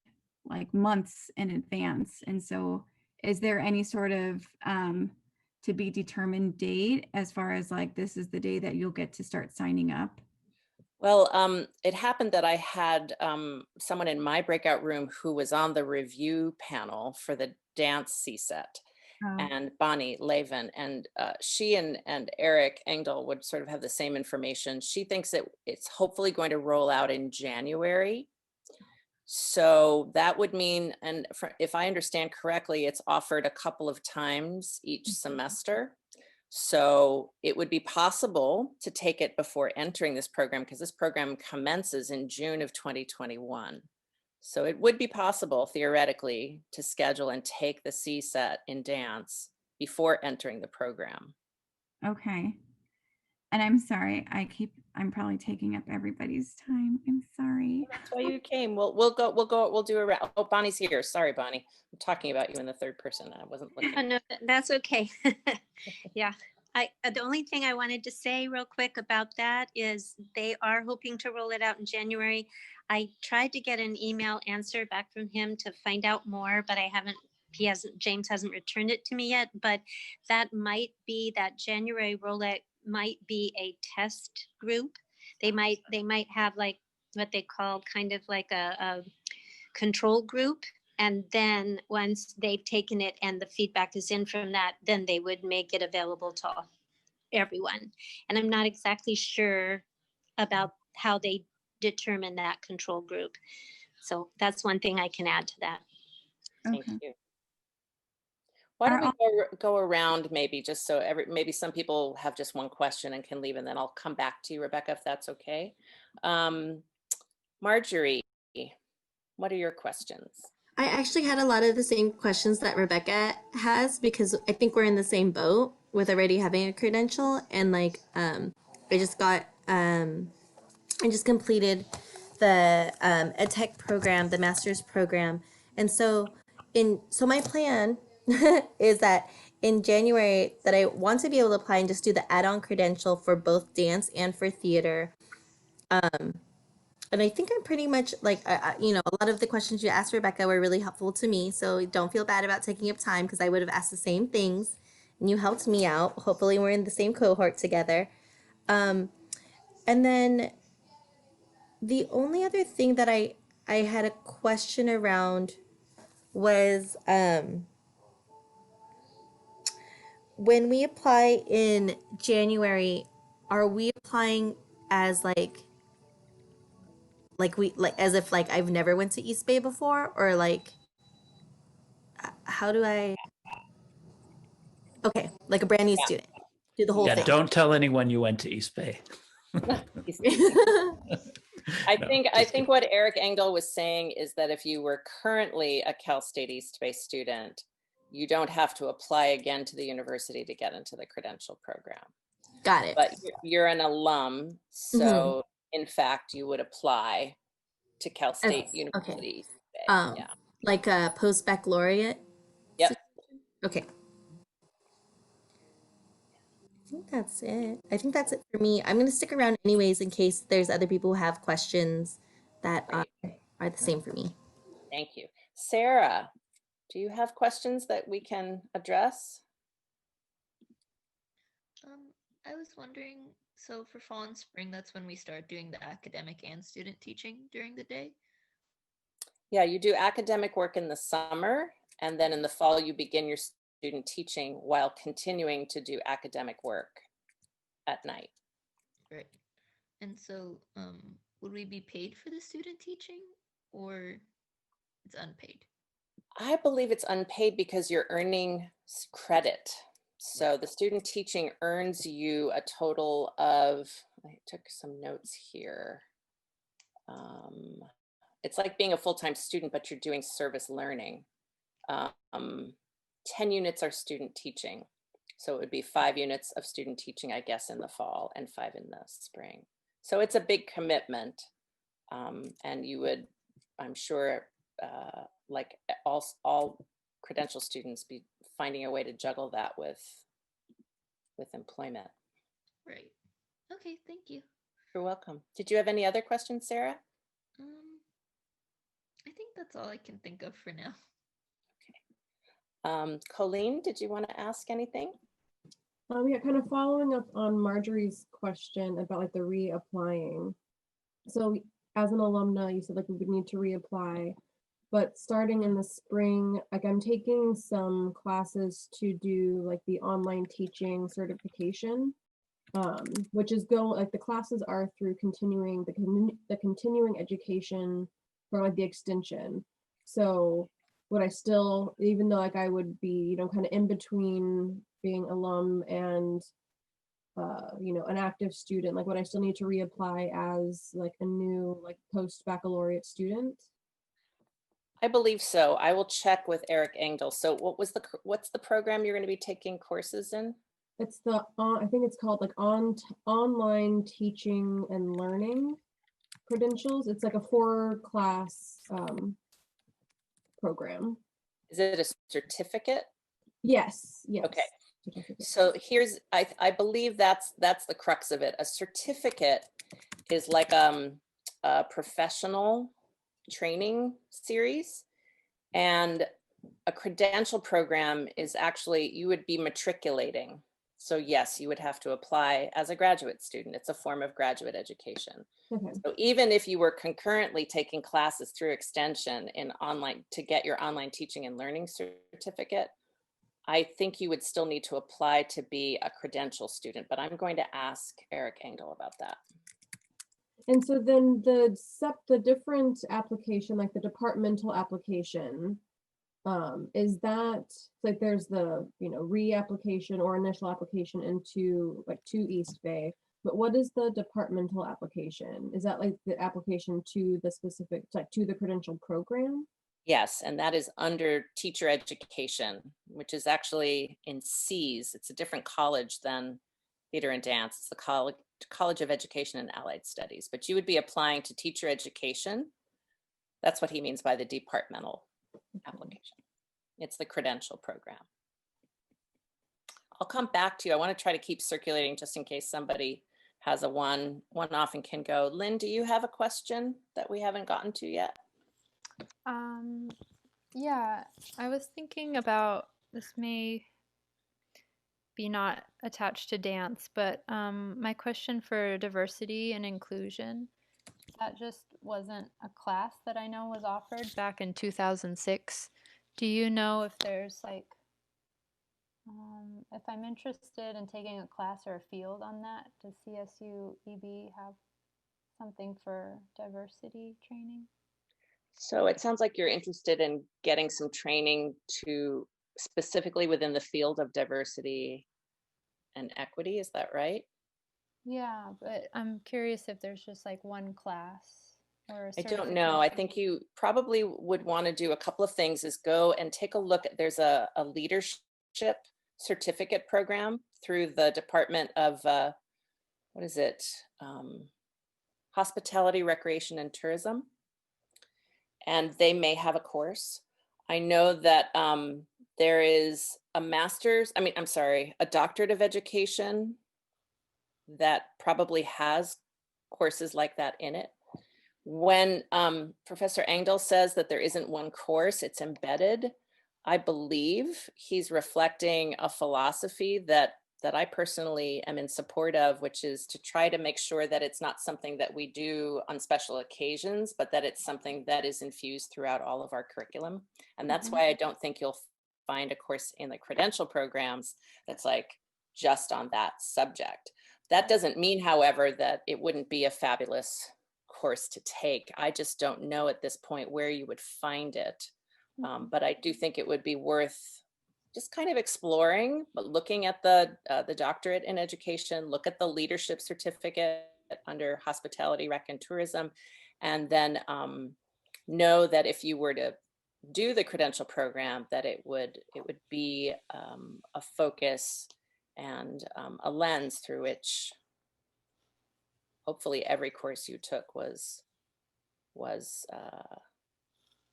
months in advance. And so is there any sort of to be determined date as far as like, this is the day that you'll get to start signing up? Well, it happened that I had someone in my breakout room who was on the review panel for the dance CSET, and Bonnie Levin, and she and Eric Engdahl would sort of have the same information. She thinks that it's hopefully going to roll out in January. So that would mean, and if I understand correctly, it's offered a couple of times each semester. So it would be possible to take it before entering this program, because this program commences in June of 2021. So it would be possible theoretically to schedule and take the CSET in dance before entering the program. Okay. And I'm sorry, I'm probably taking up everybody's time. I'm sorry. That's why you came. We'll do a wrap. Oh, Bonnie's here. Sorry, Bonnie. I'm talking about you in the third person. I wasn't looking. No, that's okay. Yeah. The only thing I wanted to say real quick about that is they are hoping to roll it out in January. I tried to get an email answer back from him to find out more, but James hasn't returned it to me yet, but that January rollout might be a test group. They might have like what they call kind of like a control group. And then once they've taken it and the feedback is in from that, then they would make it available to everyone. And I'm not exactly sure about how they determine that control group. So that's one thing I can add to that. Thank you. Why don't we go around maybe just so maybe some people have just one question and can leave, and then I'll come back to you, Rebecca, if that's okay. Marjorie, what are your questions? I actually had a lot of the same questions that Rebecca has, because I think we're in the same boat with already having a credential. And like, I just completed the EdTech program, the master's program. And so my plan, is that in January that I want to be able to apply and just do the add-on credential for both dance and for theater. And I think I'm pretty much like, you know, a lot of the questions you asked, Rebecca, were really helpful to me. So don't feel bad about taking up time because I would have asked the same things and you helped me out. Hopefully we're in the same cohort together. And then the only other thing that I had a question around was when we apply in January, are we applying as like we like as if like I've never went to East Bay before, or like how do I? Okay, like a brand new student, do the whole Yeah, thing. don't tell anyone you went to East Bay. I No, think just kidding. what Eric Engel was saying is that if you were currently a Cal State East Bay student, you don't have to apply again to the university to get into the credential program. Got it. But you're an alum, so in fact, you would apply to Cal State University East Bay. Yeah. Like a post-baccalaureate? Yep. Okay. I think that's it. I think that's it for me. I'm going to stick around anyways in case there's other people who have questions that are the same for me. Thank you. Sarah, do you have questions that we can address? I was wondering, so for fall and spring, that's when we start doing the academic and student teaching during the day? Yeah, you do academic work in the summer, and then in the fall, you begin your student teaching while continuing to do academic work at night. Right. And so would we be paid for the student teaching, or it's unpaid? I believe it's unpaid because you're earning credit. So the student teaching earns you a total of, I took some notes here. It's like being a full-time student, but you're doing service learning. 10 units are student teaching. So it would be 5 units of student teaching, I guess, in the fall and 5 in the spring. So it's a big commitment. And you would, I'm sure, like all credential students, be finding a way to juggle that with employment. Right. Okay, thank you. You're welcome. Did you have any other questions, Sarah? I think that's all I can think of for now. Okay. Colleen, did you want to ask anything? Yeah, kind of following up on Marjorie's question about like the reapplying. So as an alumna, you said like we would need to reapply, but starting in the spring, like I'm taking some classes to do like the online teaching certification, which is like the classes are through continuing the continuing education for like the extension. So would I still, even though like I would be, you know, kind of in between being alum and you know, an active student, like would I still need to reapply as like a new like post-baccalaureate student? I believe so. I will check with Eric Engel. So what's the program you're going to be taking courses in? It's the I think it's called like online teaching and learning credentials. It's like a 4-class program. Is it a certificate? Yes. Okay. So here's, I believe that's the crux of it. A certificate is like a professional training series, and a credential program is actually, you would be matriculating. So yes, you would have to apply as a graduate student. It's a form of graduate education. Okay. So even if you were concurrently taking classes through extension in online to get your online teaching and learning certificate, I think you would still need to apply to be a credential student, but I'm going to ask Eric Engel about that. And so then the different application, like the departmental application, is that like there's the, you know, reapplication or initial application into like to East Bay, but what is the departmental application? Is that like the application to the specific, like to the credential program? Yes, and that is under teacher education, which is actually in C's. It's a different college than theater and dance. It's the College of Education and Allied Studies, but you would be applying to teacher education. That's what he means by the departmental application. It's the credential program. I'll come back to you. I want to try to keep circulating just in case somebody has a one off and can go. Lynn, do you have a question that we haven't gotten to yet? Yeah, I was thinking about, this may be not attached to dance, but my question for diversity and inclusion, that just wasn't a class that I know was offered back in 2006. Do you know if there's like, if I'm interested in taking a class or a field on that, does CSU EB have something for diversity training? So it sounds like you're interested in getting some training to specifically within the field of diversity and equity. Is that right? Yeah, but I'm curious if there's just like one class or a I don't know. I think you probably would want to do a couple of things, is go and take a look at, there's a leadership certificate program through the Department of, what is it? Hospitality, Recreation, and Tourism. And they may have a course. I know that there is a master's, a doctorate of education that probably has courses like that in it. When Professor Engdahl says that there isn't one course, it's embedded, I believe he's reflecting a philosophy that I personally am in support of, which is to try to make sure that it's not something that we do on special occasions, but that it's something that is infused throughout all of our curriculum. And that's why I don't think you'll find a course in the credential programs that's like just on that subject. That doesn't mean, however, that it wouldn't be a fabulous course to take. I just don't know at this point where you would find it. But I do think it would be worth just kind of exploring, but looking at the doctorate in education, look at the leadership certificate under hospitality, rec, and tourism, and then know that if you were to do the credential program, that it would be a focus and a lens through which hopefully every course you took was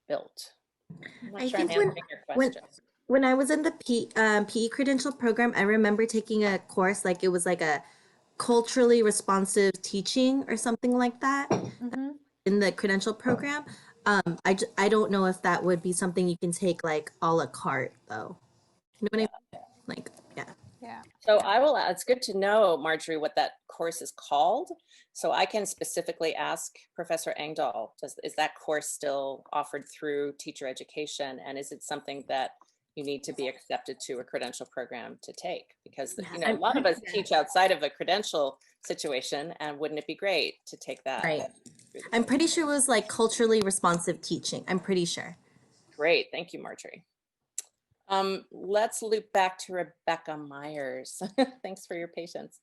built. I'm not sure I'm answering your question. When I was in the PE credential program, I remember taking a course, like it was like a culturally responsive teaching or something like that in the credential program. I don't know if that would be something you can take like a la carte though. You know what I mean? Like, yeah. Yeah. So I will, it's good to know, Marjorie, what that course is called. So I can specifically ask Professor Engdahl, is that course still offered through teacher education? And is it something that you need to be accepted to a credential program to take? Because a lot of us teach outside of a credential situation, and wouldn't it be great to take that? Right. I'm pretty sure it was like culturally responsive teaching. I'm pretty sure. Great, thank you, Marjorie. Let's loop back to Rebecca Myers. Thanks for your patience.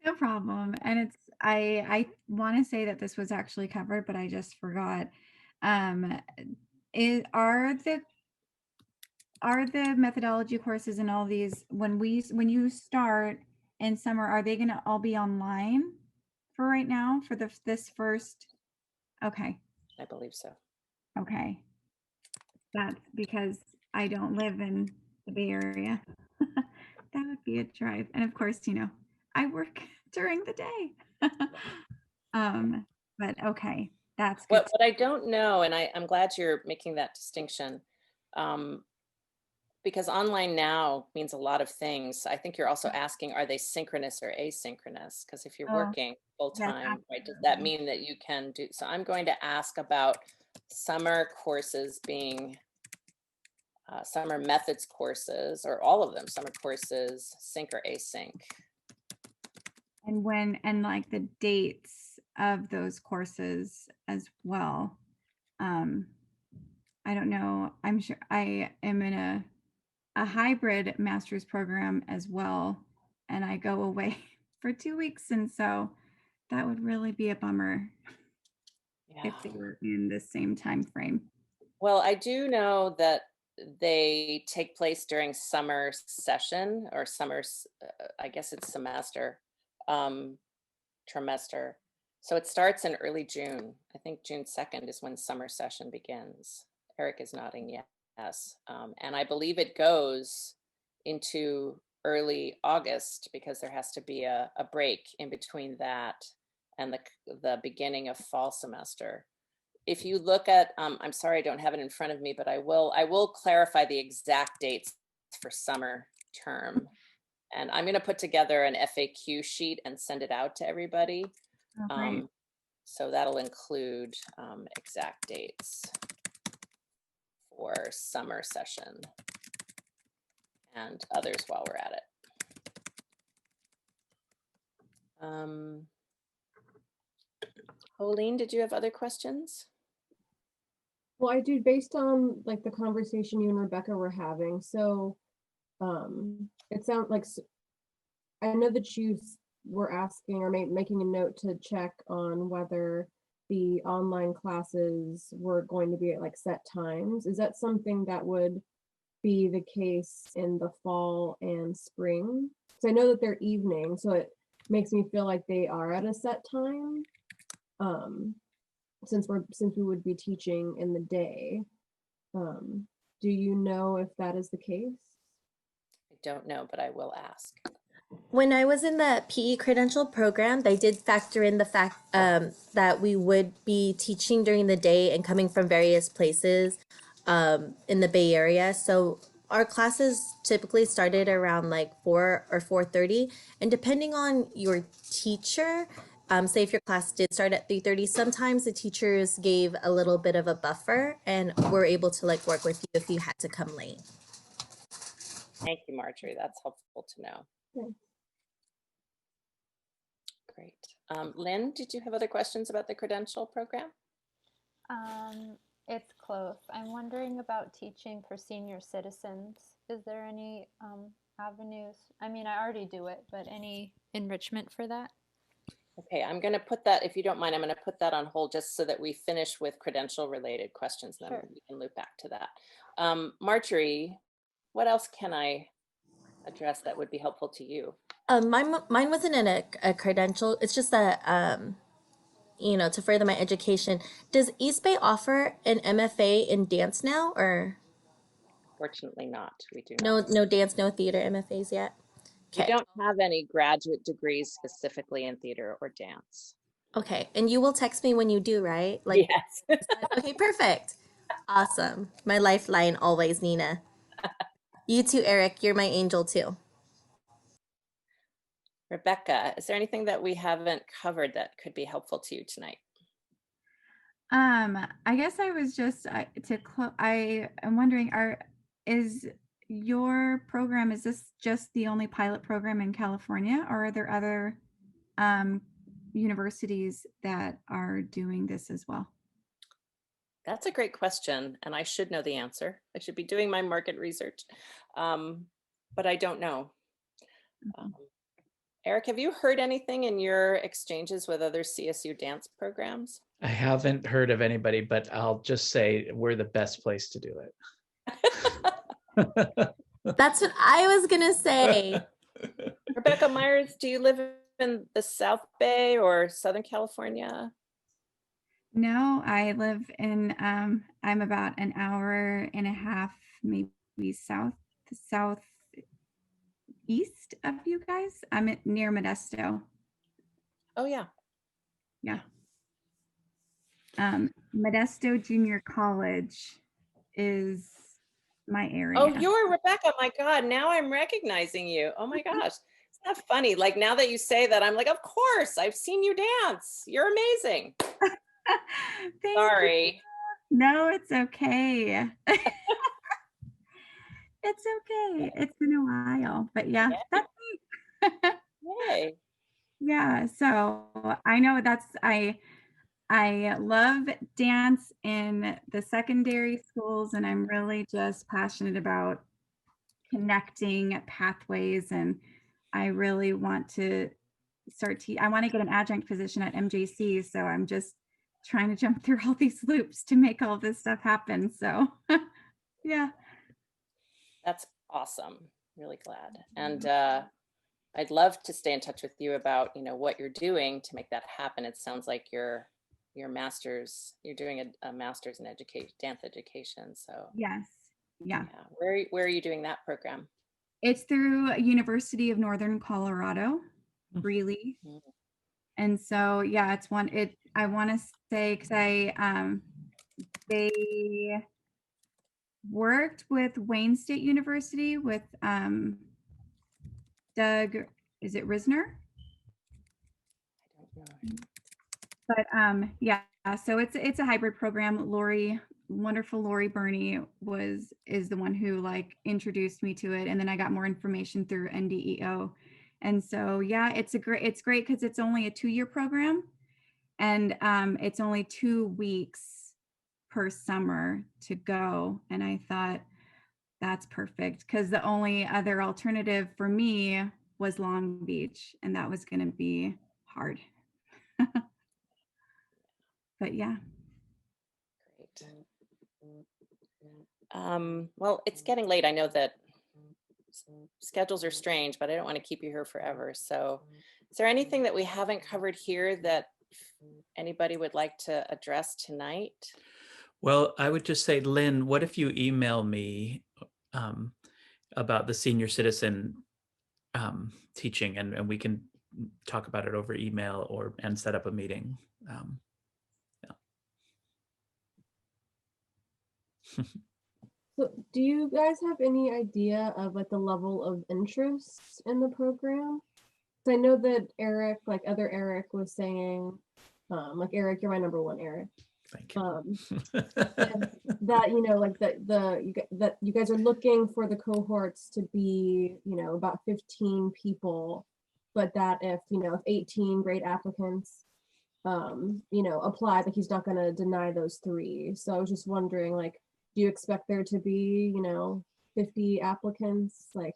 No problem. And I want to say that this was actually covered, but I just forgot. Are the methodology courses and all these, when you start in summer, are they going to all be online for right now for this first? Okay. I believe so. Okay. That's because I don't live in the Bay Area. That would be a drive. And of course, I work during the day. But okay, that's good. What I don't know, and I'm glad you're making that distinction, because online now means a lot of things. I think you're also asking, are they synchronous or asynchronous? Because if you're working full time, right, does that mean that you can do? So I'm going to ask about summer courses being summer methods courses, or all of them, summer courses, sync or async. And like the dates of those courses as well. I don't know. I'm sure I am in a hybrid master's program as well, and I go away for 2 weeks, and so that would really be a bummer if they were in the same time frame. Well, I do know that they take place during summer session, or summer, I guess it's semester, trimester. So it starts in early June. I think June 2nd is when summer session begins. Eric is nodding Yes, and I believe it goes into early August because there has to be a break in between that and the beginning of fall semester. If you look at, I'm sorry, I don't have it in front of me, but I will clarify the exact dates for summer term. And I'm going to put together an FAQ sheet and send it out to everybody. Oh, great. So that'll include exact dates for summer session and others while we're at it. Pauline, did you have other questions? Well, I do, based on like the conversation you and Rebecca were having. So it sounds like, I know that you were asking or making a note to check on whether the online classes were going to be at like set times. Is that something that would be the case in the fall and spring? So I know that they're evening, so it makes me feel like they are at a set time. Since we would be teaching in the day. Do you know if that is the case? I don't know, but I will ask. When I was in the PE credential program, they did factor in the fact that we would be teaching during the day and coming from various places in the Bay Area. So our classes typically started around like 4 or 4:30, and depending on your teacher, say if your class did start at 3:30, sometimes the teachers gave a little bit of a buffer and were able to like work with you if you had to come late. Thank you, Marjorie. That's helpful to know. Okay. Great. Lynn, did you have other questions about the credential program? It's close. I'm wondering about teaching for senior citizens. Is there any avenues? I mean, I already do it, but any enrichment for that? Okay, I'm going to put that, if you don't mind, I'm going to put that on hold just so that we finish with credential related questions, and then we can loop back to that. Marjorie, what else can I address that would be helpful to you? Mine wasn't in a credential. It's just that, to further my education. Does East Bay offer an MFA in dance now, or? Fortunately not. We do not. No dance, no theater MFAs yet? We don't have any graduate degrees specifically in theater or dance. Okay, and you will text me when you do, right? Like, yes. Okay, perfect. Awesome. My lifeline always, Nina. You too, Eric. You're my angel too. Rebecca, is there anything that we haven't covered that could be helpful to you tonight? I guess I was just I am wondering, is your program, is this just the only pilot program in California, or are there other universities that are doing this as well? That's a great question, and I should know the answer. I should be doing my market research, but I don't know. Eric, have you heard anything in your exchanges with other CSU dance programs? I haven't heard of anybody, but I'll just say we're the best place to do it. That's what I was gonna say. Rebecca Myers, do you live in the South Bay or Southern California? No, I live in, I'm about an hour and a half, maybe southeast of you guys. I'm near Modesto. Oh, yeah. Yeah. Modesto Junior College is my area. Oh, you're Rebecca. My God, now I'm recognizing you. Oh my gosh. Isn't that funny? Like now that you say that, I'm like, of course, I've seen you dance. You're amazing. Sorry. You. No, it's okay. It's okay. It's been a while, but yeah, that's me. Yay. Yeah, so I know I love dance in the secondary schools, and I'm really just passionate about connecting pathways, and I really want to I want to get an adjunct position at MJC, so I'm just trying to jump through all these loops to make all this stuff happen. So yeah. That's awesome. Really glad. And I'd love to stay in touch with you about, what you're doing to make that happen. It sounds like your master's, you're doing a master's in dance education. So yes. Yeah. Where are you doing that program? It's through University of Northern Colorado, Greeley. And so, yeah, it's one, I want to say, cause they worked with Wayne State University with, Doug, is it Risner? I don't know. But yeah, so it's a hybrid program. Wonderful Lori Burney is the one who like introduced me to it, and then I got more information through NDEO. And so yeah, it's great because it's only a 2-year program, and it's only 2 weeks per summer to go. And I thought that's perfect because the only other alternative for me was Long Beach, and that was going to be hard. But yeah. Great. Well, it's getting late. I know that schedules are strange, but I don't want to keep you here forever. So is there anything that we haven't covered here that anybody would like to address tonight? Well, I would just say, Lynn, what if you email me about the senior citizen teaching, and we can talk about it over email and set up a meeting. Yeah. So do you guys have any idea of like the level of interest in the program? So I know that Eric, like other Eric was saying, like Eric, you're my number one, Eric. Thank you. That, you know, like that you guys are looking for the cohorts to be, you know, about 15 people, but that if, you know, if 18 great applicants, you know, apply, that he's not going to deny those 3. So I was just wondering, like, do you expect there to be, you know, 50 applicants? Like,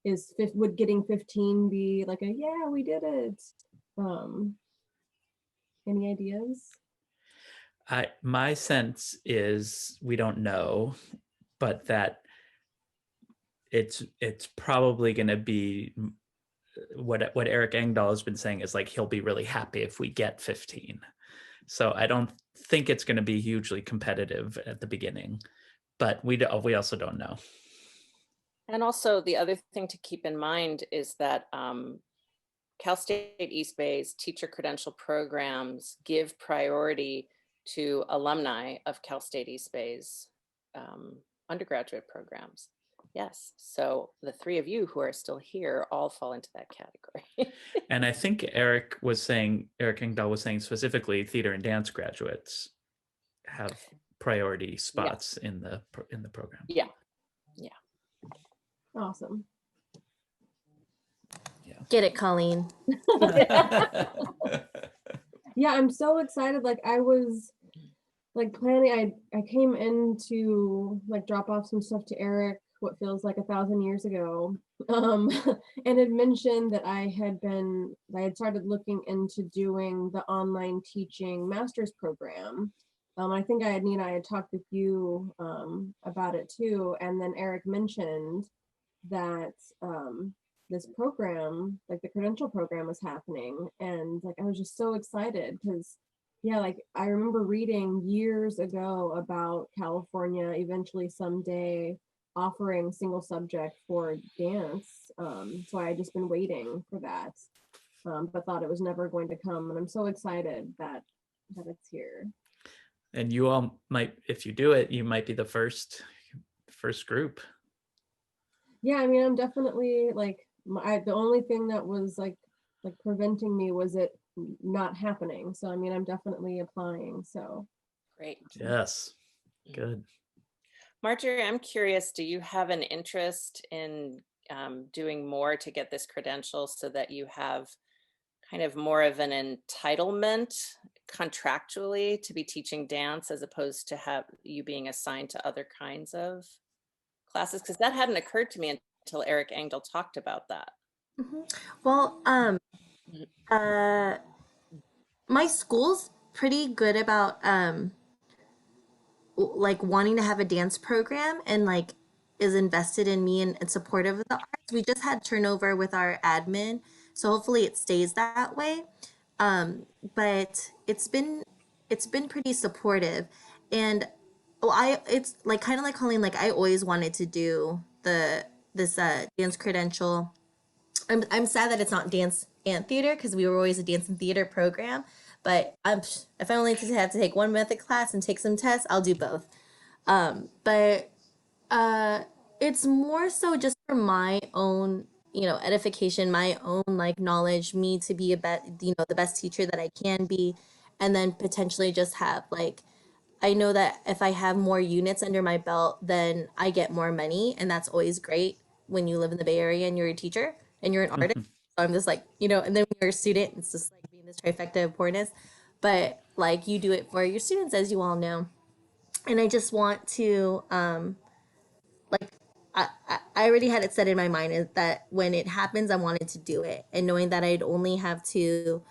would getting 15 be like a, yeah, we did it? Any ideas? My sense is we don't know, but that it's probably going to be what Eric Engdahl has been saying is like he'll be really happy if we get 15. So I don't think it's going to be hugely competitive at the beginning, but we also don't know. And also the other thing to keep in mind is that Cal State East Bay's teacher credential programs give priority to alumni of Cal State East Bay's undergraduate programs. Yes, so the 3 of you who are still here all fall into that category. And I think Eric Engdahl was saying specifically theater and dance graduates have priority spots in the program. Yeah. Awesome. Get it, Colleen. Yeah, I'm so excited. Like I was like planning, I came in to like drop off some stuff to Eric, what feels like 1,000 years ago, and had mentioned that I had started looking into doing the online teaching master's program. I think Nina, I had talked with you about it too, and then Eric mentioned that this program, like the credential program, was happening, and like I was just so excited because yeah, like I remember reading years ago about California eventually someday offering single subject for dance, so I had just been waiting for that, but thought it was never going to come, and I'm so excited that it's here. And you all might, if you do it, you might be the first group. Yeah, I mean, I'm definitely like the only thing that was like preventing me was it not happening. So I mean, I'm definitely applying. So great. Yes, good. Marjorie, I'm curious, do you have an interest in doing more to get this credential so that you have kind of more of an entitlement contractually to be teaching dance as opposed to have you being assigned to other kinds of classes? Because that hadn't occurred to me until Eric Engdahl talked about that. Mm-hmm. Well, my school's pretty good about like wanting to have a dance program and like is invested in me and supportive of the arts. We just had turnover with our admin, so hopefully it stays that way. But it's been pretty supportive, and well, it's like kind of like Colleen, like I always wanted to do this dance credential. I'm sad that it's not dance and theater because we were always a dance and theater program. But if I only have to take one method class and take some tests, I'll do both. But it's more so just for my own, edification, my own like knowledge, me to be the best teacher that I can be, and then potentially just have like, I know that if I have more units under my belt, then I get more money, and that's always great when you live in the Bay Area and you're a teacher and you're an artist. So I'm just like, and then when you're a student, it's just like being this trifecta of poorness. But like you do it for your students, as you all know. And I just want to like I already had it set in my mind is that when it happens, I wanted to do it, and knowing that I'd only have to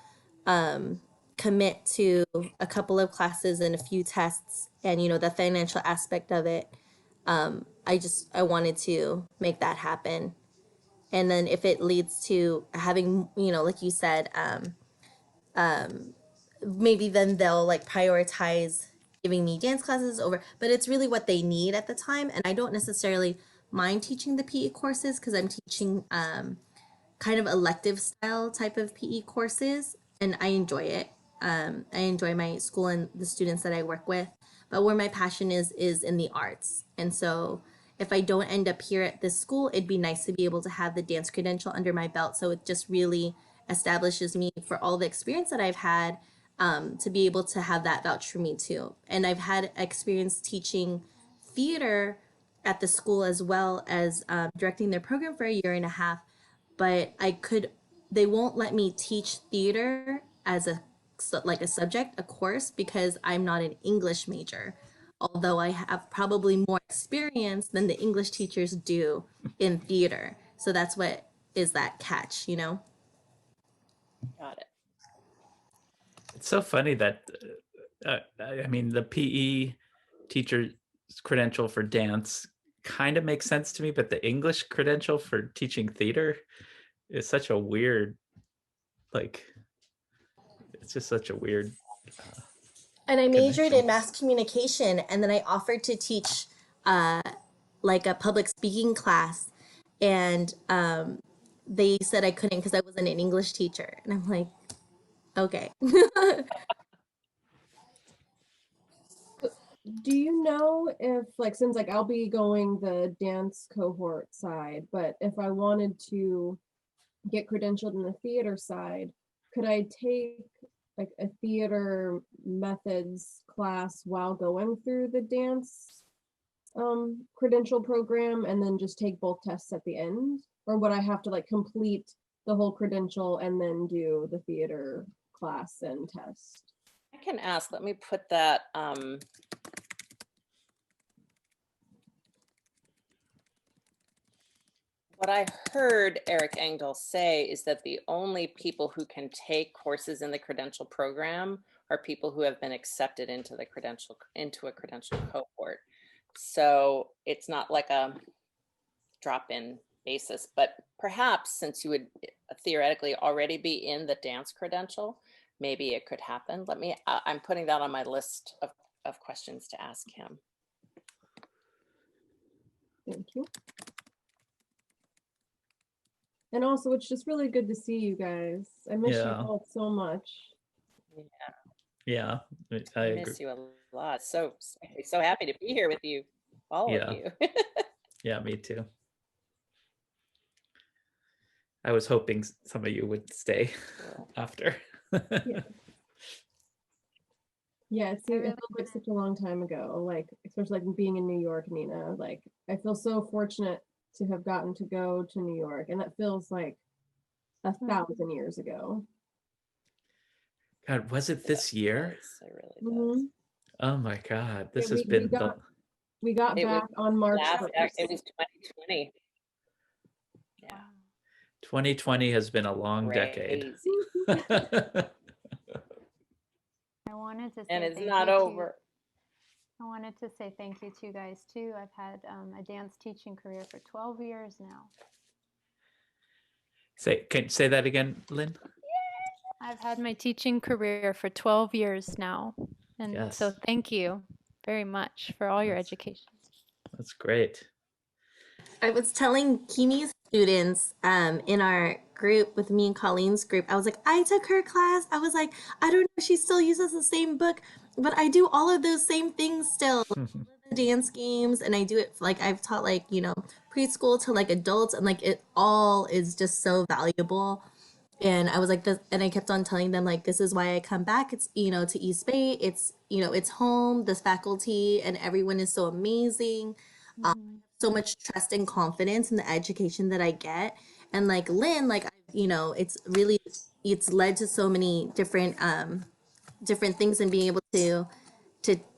commit to a couple of classes and a few tests, and the financial aspect of it, I wanted to make that happen. And then if it leads to having, like you said, maybe then they'll like prioritize giving me dance classes over, but it's really what they need at the time. And I don't necessarily mind teaching the PE courses because I'm teaching kind of elective style type of PE courses, and I enjoy it. I enjoy my school and the students that I work with, but where my passion is in the arts. And so if I don't end up here at this school, it'd be nice to be able to have the dance credential under my belt. So it just really establishes me for all the experience that I've had, to be able to have that vouch for me too. And I've had experience teaching theater at the school as well as directing their program for a year and a half. But they won't let me teach theater as a subject, a course, because I'm not an English major. Although I have probably more experience than the English teachers do in theater. So that's what is that catch, Got it. It's so funny that, I mean, the PE teacher's credential for dance kind of makes sense to me, but the English credential for teaching theater is such a weird, like, it's just such a weird. And I majored connection. in mass communication, and then I offered to teach like a public speaking class, and they said I couldn't because I wasn't an English teacher. And I'm like, okay. Do you know if since I'll be going the dance cohort side, but if I wanted to get credentialed in the theater side, could I take like a theater methods class while going through the dance credential program and then just take both tests at the end? Or would I have to complete the whole credential and then do the theater class and test? I can ask, let me put that, what I heard Eric Engdahl say is that the only people who can take courses in the credential program are people who have been accepted into a credential cohort. So it's not like a drop-in basis, but perhaps since you would theoretically already be in the dance credential, maybe it could happen. I'm putting that on my list of questions to ask him. Thank you. And also, it's just really good to see you guys. I miss you both so much. Yeah, I agree. Miss you a lot. So happy to be here with you, all of you. Yeah, me too. I was hoping some of you would stay after. Yeah, it feels like such a long time ago, especially being in New York, Nina. I feel so fortunate to have gotten to go to New York, and that feels like 1,000 years ago. God, was it this year? It really does. Oh my God, this has been we got back on March 1st. It was 2020. Yeah. 2020 has been a long decade. I wanted to say and it's thank not you over. I wanted to say thank you to you guys too. I've had a dance teaching career for 12 years now. Say that again, Lynn. I've had my teaching career for 12 years now. And so thank you very much for all your That's- education. That's great. I was telling Kimi's students in our group with me and Colleen's group, I was like, I took her class. I was like, I don't know if she still uses the same book, but I do all of those same things still. The dance games, and I do it like I've taught like, you know, preschool to like adults, and like it all is just so valuable. And I was like this, and I kept on telling them like, this is why I come back. It's, you know, to East Bay. It's, you know, it's home. This faculty and everyone is so amazing. So much trust and confidence in the education that I get. And like Lynn, like, you know, it's really, it's led to so many different things, and being able to,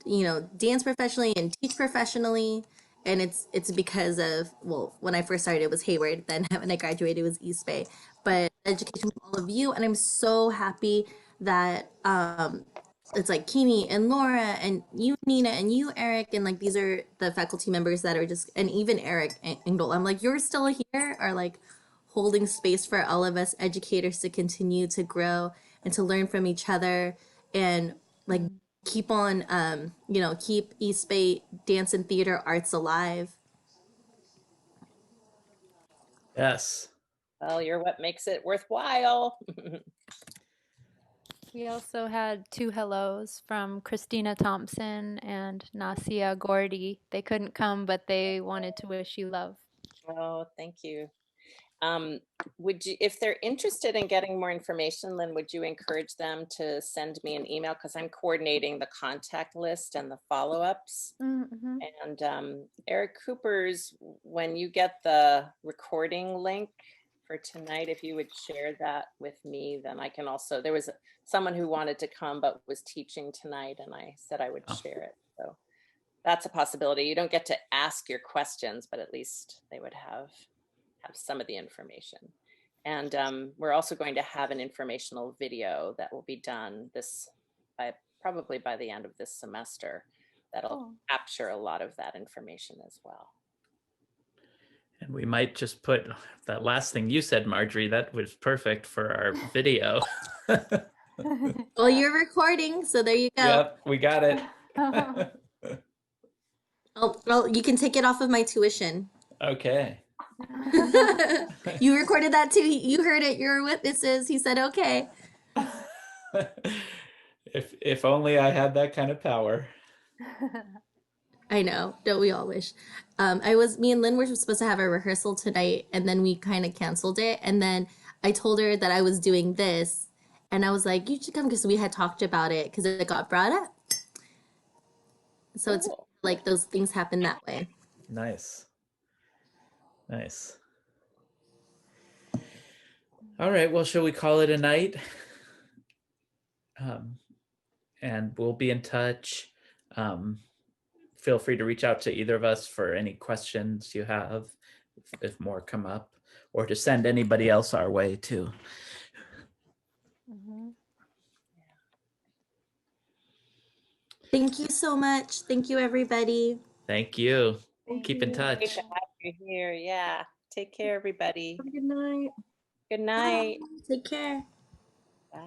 you know, dance professionally and teach professionally. And it's because of, well, when I first started it was Hayward, then when I graduated it was East Bay, but education from all of you. And I'm so happy that it's like Kimi and Laura and you, Nina, and you, Eric, and like these are the faculty members that are just, and even Eric Engel, I'm like, you're still here, are like holding space for all of us educators to continue to grow and to learn from each other, and like keep on you know, keep East Bay dance and theater arts alive. Yes. Well, you're what makes it worthwhile. We also had 2 hellos from Christina Thompson and Nasia Gordy. They couldn't come, but they wanted to wish you love. Oh, thank you. Would you, if they're interested in getting more information, Lynn, would you encourage them to send me an email? Because I'm coordinating the contact list and the follow-ups. Mm-hmm. And Eric Cooper's, when you get the recording link for tonight, if you would share that with me, then I can also, there was someone who wanted to come but was teaching tonight, and I said I would share it. So that's a possibility. You don't get to ask your questions, but at least they would have some of the information. And we're also going to have an informational video that will be done probably by the end of this semester, that'll capture a lot of that information as well. And we might just put that last thing you said, Marjorie, that was perfect for our video. Well, you're recording, so there you go. Yep, we got it. Oh, well, you can take it off of my tuition. Okay. You recorded that too. You heard it. You're witnesses. He said, okay. If only I had that kind of power. I know. Don't we all wish? Me and Lynn were supposed to have a rehearsal tonight, and then we kind of canceled it. And then I told her that I was doing this, and I was like, you should come, because we had talked about it, because it got brought up. So it's like those things happen that way. Nice. Nice. All right, well, shall we call it a night? And we'll be in touch. Feel free to reach out to either of us for any questions you have, if more come up, or to send anybody else our way too. Thank you so much. Thank you, everybody. Thank you. Keep in touch. Great to have you here. Yeah. Take care, everybody. Good night. Good night. Take care. Bye.